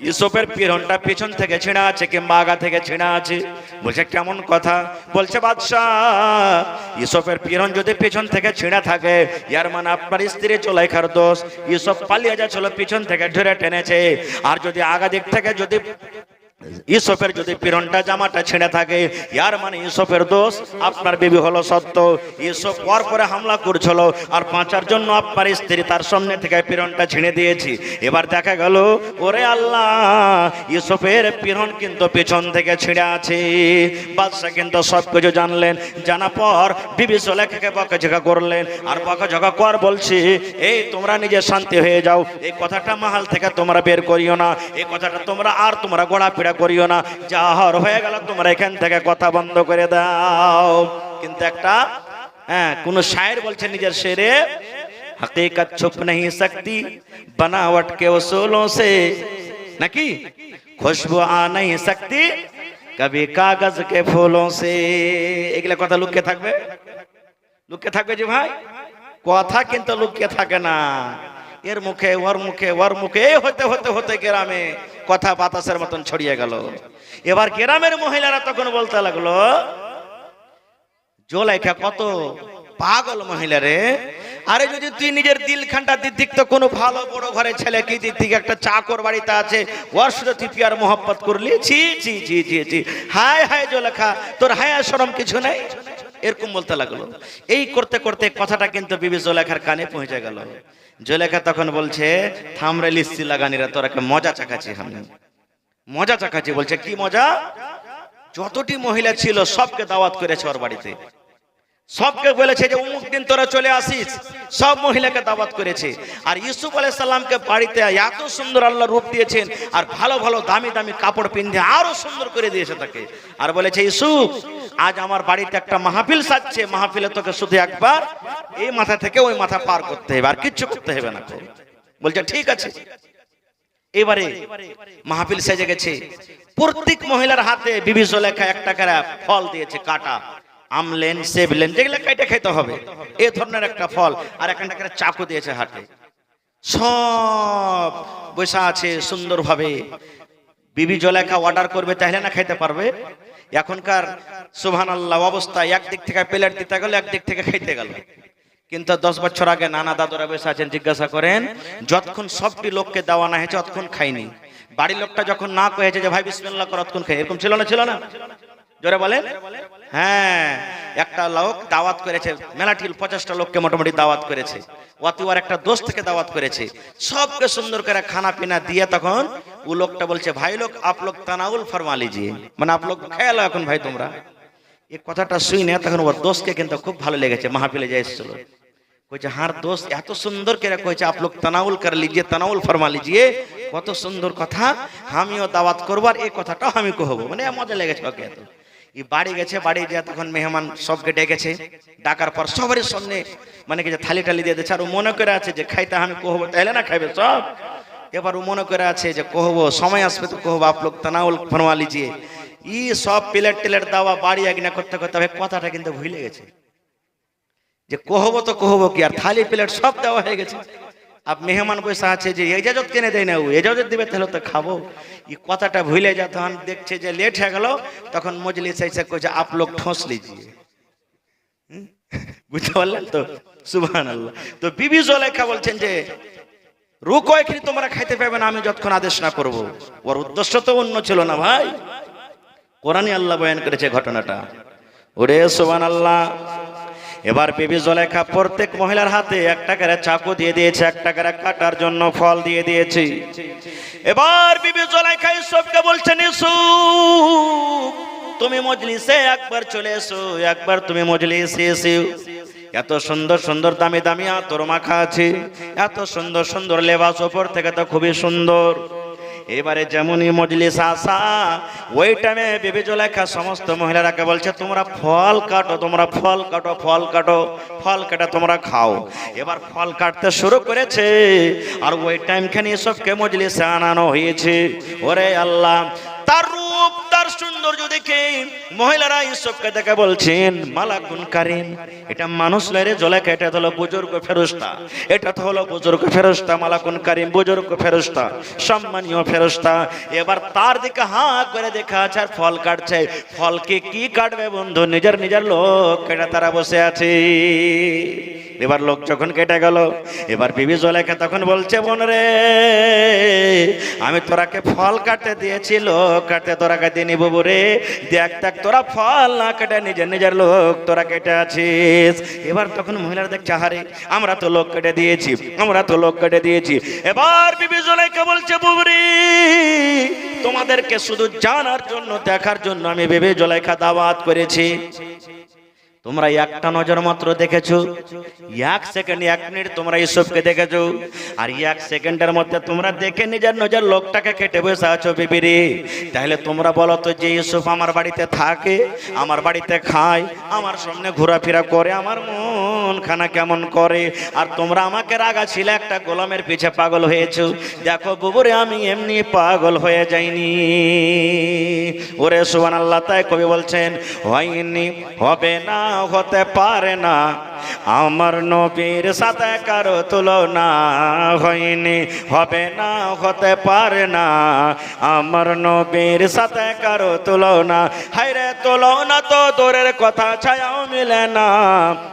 [SPEAKER 1] ইউসুফের পিরনটা পিছন থেকে ছিঁড়া আছে কিংবা আগা থেকে ছিঁড়া আছে। বলছে কেমন কথা? বলছে বাদশাহ ইউসুফের পিরন যদি পিছন থেকে ছিঁড়া থাকে ইয়ার মানে আপনার স্ত্রী জুলাইখার দোষ, ইউসুফ পালিয়ে যাচ্ছিল পিছন থেকে ধরে টেনেছে। আর যদি আগা দিক থেকে যদি ইউসুফের যদি পিরনটা জামাটা ছেড়ে থাকে, ইয়ার মানে ইউসুফের দোষ, আপনার বিবি হলো সত্য। ইউসুফ পর পরে হামলা করছিল আর বাঁচার জন্য আপনার স্ত্রী তার সামনে থেকে পিরনটা ছিঁড়ে দিয়েছি। এবার দেখা গেল ওরে আল্লাহ, ইউসুফের পিরন কিন্তু পেছন থেকে ছিঁড়ে আছে। বাদশা কিন্তু সব কিছু জানলেন, জানা পর বিবি জুলেখাকে বকাঝকা করলেন আর বকাঝকা কর বলছি, এই তোমরা নিজে শান্তি হয়ে যাও, এই কথাটা মহল থেকে তোমরা বের করিও না, এই কথাটা তোমরা গোড়াপিড়া করিও না, যা হওয়ার হয়ে গেল তোমরা এখান থেকে কথা বন্ধ করে দাও। কিন্তু একটা কোন শায়ের বলছে নিজের শেরে, হकीकत छुप नहीं सकती बनावट के उसूलों से, নাকি खुशबू आ नहीं सकती कभी कागज के फूलों से। এগুলা কথা লুকিয়ে থাকবে, লুকিয়ে থাকবে যে ভাই, কথা কিন্তু লুকিয়ে থাকে না। এর মুখে ওর মুখে ওর মুখে হতে হতে হতে গ্রামে কথা বাতাসের মতন ছড়িয়ে গেল। এবার গ্রামের মহিলারা তখন বলতে লাগলো, জুলেখা কত পাগল মহিলা রে, আরে যদি তুই নিজের দিলখানটা দিক তো কোনো ভালো বড় ঘরে ছেলে কি দিক একটা চাকর বাড়িতে আছে, ওর সাথে তুই আর মোহাব্বত করলি, ছি ছি ছি ছি ছি, হায় হায় জুলেখা, তোর হায়া শরম কিছু নেই, এরকম বলতে লাগলো। এই করতে করতে কথাটা কিন্তু বিবি জুলেখার কানে পৌঁছে গেল। জুলেখা তখন বলছে, থামরে লিস্সি লাগানিরা, তোর একটা মজা চাকাচ্ছি, আমি মজা চাকাচ্ছি। বলছে কি মজা? যতটি মহিলা ছিল সবকে দাওয়াত করেছে ওর বাড়িতে, সবকে বলেছে যে অমুক দিন তোরা চলে আসিস, সব মহিলাকে দাওয়াত করেছে। আর ইউসুফ আলাইহিস সালামকে বাড়িতে এত সুন্দর আল্লাহ রূপ দিয়েছেন আর ভালো ভালো দামি দামি কাপড় পিন্ধে আরো সুন্দর করে দিয়েছে তাকে। আর বলেছে, ইউসুফ আজ আমার বাড়িতে একটা মাহফিল সাজছে, মাহফিলে তোকে শুধু একবার এই মাথা থেকে ওই মাথা পার করতে হবে, আর কিচ্ছু করতে হবে না। বলছে ঠিক আছে। এবারে মাহফিল সেজে গেছে, প্রত্যেক মহিলার হাতে বিবি জুলেখা একটা করে ফল দিয়েছে, কাটা আমলেন সেবলেন, যেগুলো কেটে খেতে হবে এই ধরনের একটা ফল, আর একটা করে চাকু দিয়েছে হাতে। সব বসে আছে সুন্দরভাবে। বিবি জুলেখা অর্ডার করবে তাহলে না খেতে পারবে। এখনকার সুবহানাল্লাহ অবস্থা, একদিক থেকে প্লেট দিতে গেল, একদিক থেকে খেতে গেল। কিন্তু 10 বছর আগে নানা দাদুরা বসে আছেন, জিজ্ঞাসা করেন, যতক্ষণ সবটি লোককে দেওয়া না হয়েছে ততক্ষণ খাইনি। বাড়ির লোকটা যখন না কয়েছে যে ভাই বিসমিল্লাহ কর, ততক্ষণ খাই। এরকম ছিল না? ছিল না? জোরে বলেন। হ্যাঁ, একটা লোক দাওয়াত করেছে, মেলাটি 50টা লোককে মোটামুটি দাওয়াত করেছে। অতি আর একটা দোস্ত থেকে দাওয়াত করেছে, সবকে সুন্দর করে খানা পিনা দিয়ে তখন ও লোকটা বলছে, ভাই লোক আপ লোক তানাউল ফরমা লিজিয়ে, মানে আপ লোক খেয়াল এখন ভাই তোমরা। এই কথাটা শুনে তখন ওর দোস্তকে কিন্তু খুব ভালো লেগেছে, মাহফিলে যে এসেছিল। কইছে, হার দোস্ত এত সুন্দর করে কইছে, আপ লোক তানাউল কর লিজিয়ে, তানাউল ফরমা লিজিয়ে, কত সুন্দর কথা, আমিও দাওয়াত করবো আর এই কথাটাও আমি কহবো। মানে মজা লেগেছে ওকে। এত এই বাড়ি গেছে, বাড়ি গিয়ে তখন মেহমান সবকে ডেকেছে, ডাকার পর সবারই সামনে মানে কি যে থালি টালি দিয়ে দিচ্ছে। আর ও মনে করে আছে যে খাইতে আমি কহবো, তাইলে না খাইবে সব। এবার ও মনে করে আছে যে কহবো, সময় আসবে তো কহবো আপ লোক তানাউল ফরমা লিজিয়ে। ই সব প্লেট টেলেট দেওয়া বাড়ি আগে না করতে করতে কথাটা কিন্তু ভুলে গেছে যে কহবো তো কহবো কি, আর থালি প্লেট সব দেওয়া হয়ে গেছে। আর মেহমান বসে আছে যে এজাজত কেনে দেয় না, ও এজাজত দিবে তাহলে তো খাবো। এই কথাটা ভুলে যা, তখন দেখছে যে লেট হয়ে গেল, তখন মজলিস এসে কইছে আপ লোক ঠোঁস লিজিয়ে। বুঝতে পারলেন তো? সুবহানাল্লাহ। তো বিবি জুলেখা বলছেন যে রুকো, এখানে তোমরা খাইতে পাবে না আমি যতক্ষণ আদেশ না করব। ওর উদ্দেশ্য তো অন্য ছিল না ভাই, কোরআনে আল্লাহ বয়ান করেছে ঘটনাটা। ওরে সুবহানাল্লাহ। এবার বিবি জুলেখা প্রত্যেক মহিলার হাতে একটা করে চাকু দিয়ে দিয়েছে, একটা করে কাটার জন্য ফল দিয়ে দিয়েছে। এবার বিবি জুলেখা ইউসুফকে বলছেন, ইউসুফ তুমি মজলিসে একবার চলে এসো, একবার তুমি মজলিসে এসো। এত সুন্দর সুন্দর দামি দামি আতর মাখা আছে, এত সুন্দর সুন্দর লেবাস, ওপর থেকে তো খুবই সুন্দর। এবারে যেমনই মজলিস আসা, ওই টাইমে বিবি জুলেখা সমস্ত মহিলারাকে বলছে, তোমরা ফল কাটো, তোমরা ফল কাটো, ফল কাটো, ফল কাটা তোমরা খাও। এবার ফল কাটতে শুরু করেছে, আর ওই টাইম খানি সবকে মজলিসে আনানো হয়েছে। ওরে আল্লাহ, তার রূপ তার সৌন্দর্য দেখে মহিলারা ইউসুফকে দেখে বলছেন মালাকুন কারীম, এটা মানুষ নয় রে জুলাইখা, এটা হলো বুজুর্গ ফেরেশতা, এটা তো হলো বুজুর্গ ফেরেশতা, মালাকুন কারীম বুজুর্গ ফেরেশতা, সম্মানীয় ফেরেশতা। এবার তার দিকে হাত করে দেখা আছে আর ফল কাটছে। ফলকে কি কাটবে বন্ধু, নিজের নিজের লোক কেটে তারা বসে আছে। এবার লোক যখন কেটে গেল, এবার বিবি জুলাইখা তখন বলছে বোন রে, আমি তোরাকে ফল কাটতে দিয়েছি, লোক কাটতে তোরাকে দিনি বাবু রে, দেখ দেখ তোরা ফল না কেটে নিজের নিজের লোক তোরা কেটে আছিস। এবার তখন মহিলারা দেখছে হারে আমরা তো লোক কেটে দিয়েছি, আমরা তো লোক কেটে দিয়েছি। এবার বিবি জুলাইখা বলছে বুবরি, তোমাদেরকে শুধু জানার জন্য দেখার জন্য আমি বিবি জুলাইখা দাওয়াত করেছি। তোমরা একটা নজর মাত্র দেখেছো, 1 সেকেন্ড 1 মিনিট তোমরা ইউসুফকে দেখেছো, আর 1 সেকেন্ডের মধ্যে তোমরা দেখে নিজের নজর লোকটাকে কেটে বসে আছো বিবিরে। তাহলে তোমরা বলো তো যে ইউসুফ আমার বাড়িতে থাকে, আমার বাড়িতে খায়, আমার সামনে ঘোরাফেরা করে, আমার মন খানা কেমন করে, আর তোমরা আমাকে রাগা ছিল একটা গোলামের পিছে পাগল হয়েছো। দেখো বুবুরে আমি এমনি পাগল হয়ে যাইনি। ওরে সুবহানাল্লাহ। তাই কবি বলছেন হয়নি, হবে না, হতে পারে না, আমার নবীর সাথে কারো তুলনা। হয়নি, হবে না, হতে পারে না, আমার নবীর সাথে কারো তুলনা। হায়রে তুলনা তো দূরের কথা, ছায়াও মিলে না।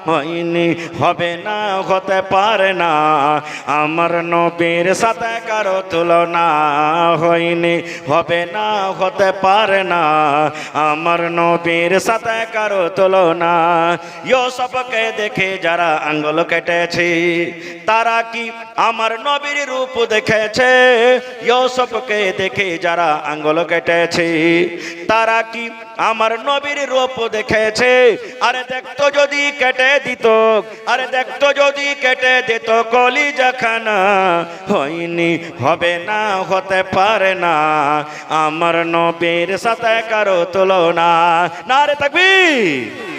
[SPEAKER 1] হয়নি, হবে না, হতে পারে না, আমার নবীর সাথে কারো তুলনা। হয়নি, হবে না, হতে পারে না, আমার নবীর সাথে কারো তুলনা। ইউসুফকে দেখে যারা আঙ্গুল কেটেছে, তারা কি আমার নবীর রূপ দেখেছে? ইউসুফকে দেখে যারা আঙ্গুল কেটেছে, তারা কি আমার নবীর রূপ দেখেছে? আরে দেখতো যদি কেটে দিত, আরে দেখতো যদি কেটে দিত কলিজাখানা। হয়নি, হবে না, হতে পারে না, আমার নবীর সাথে কারো তুলনা। নারে তাকবীর।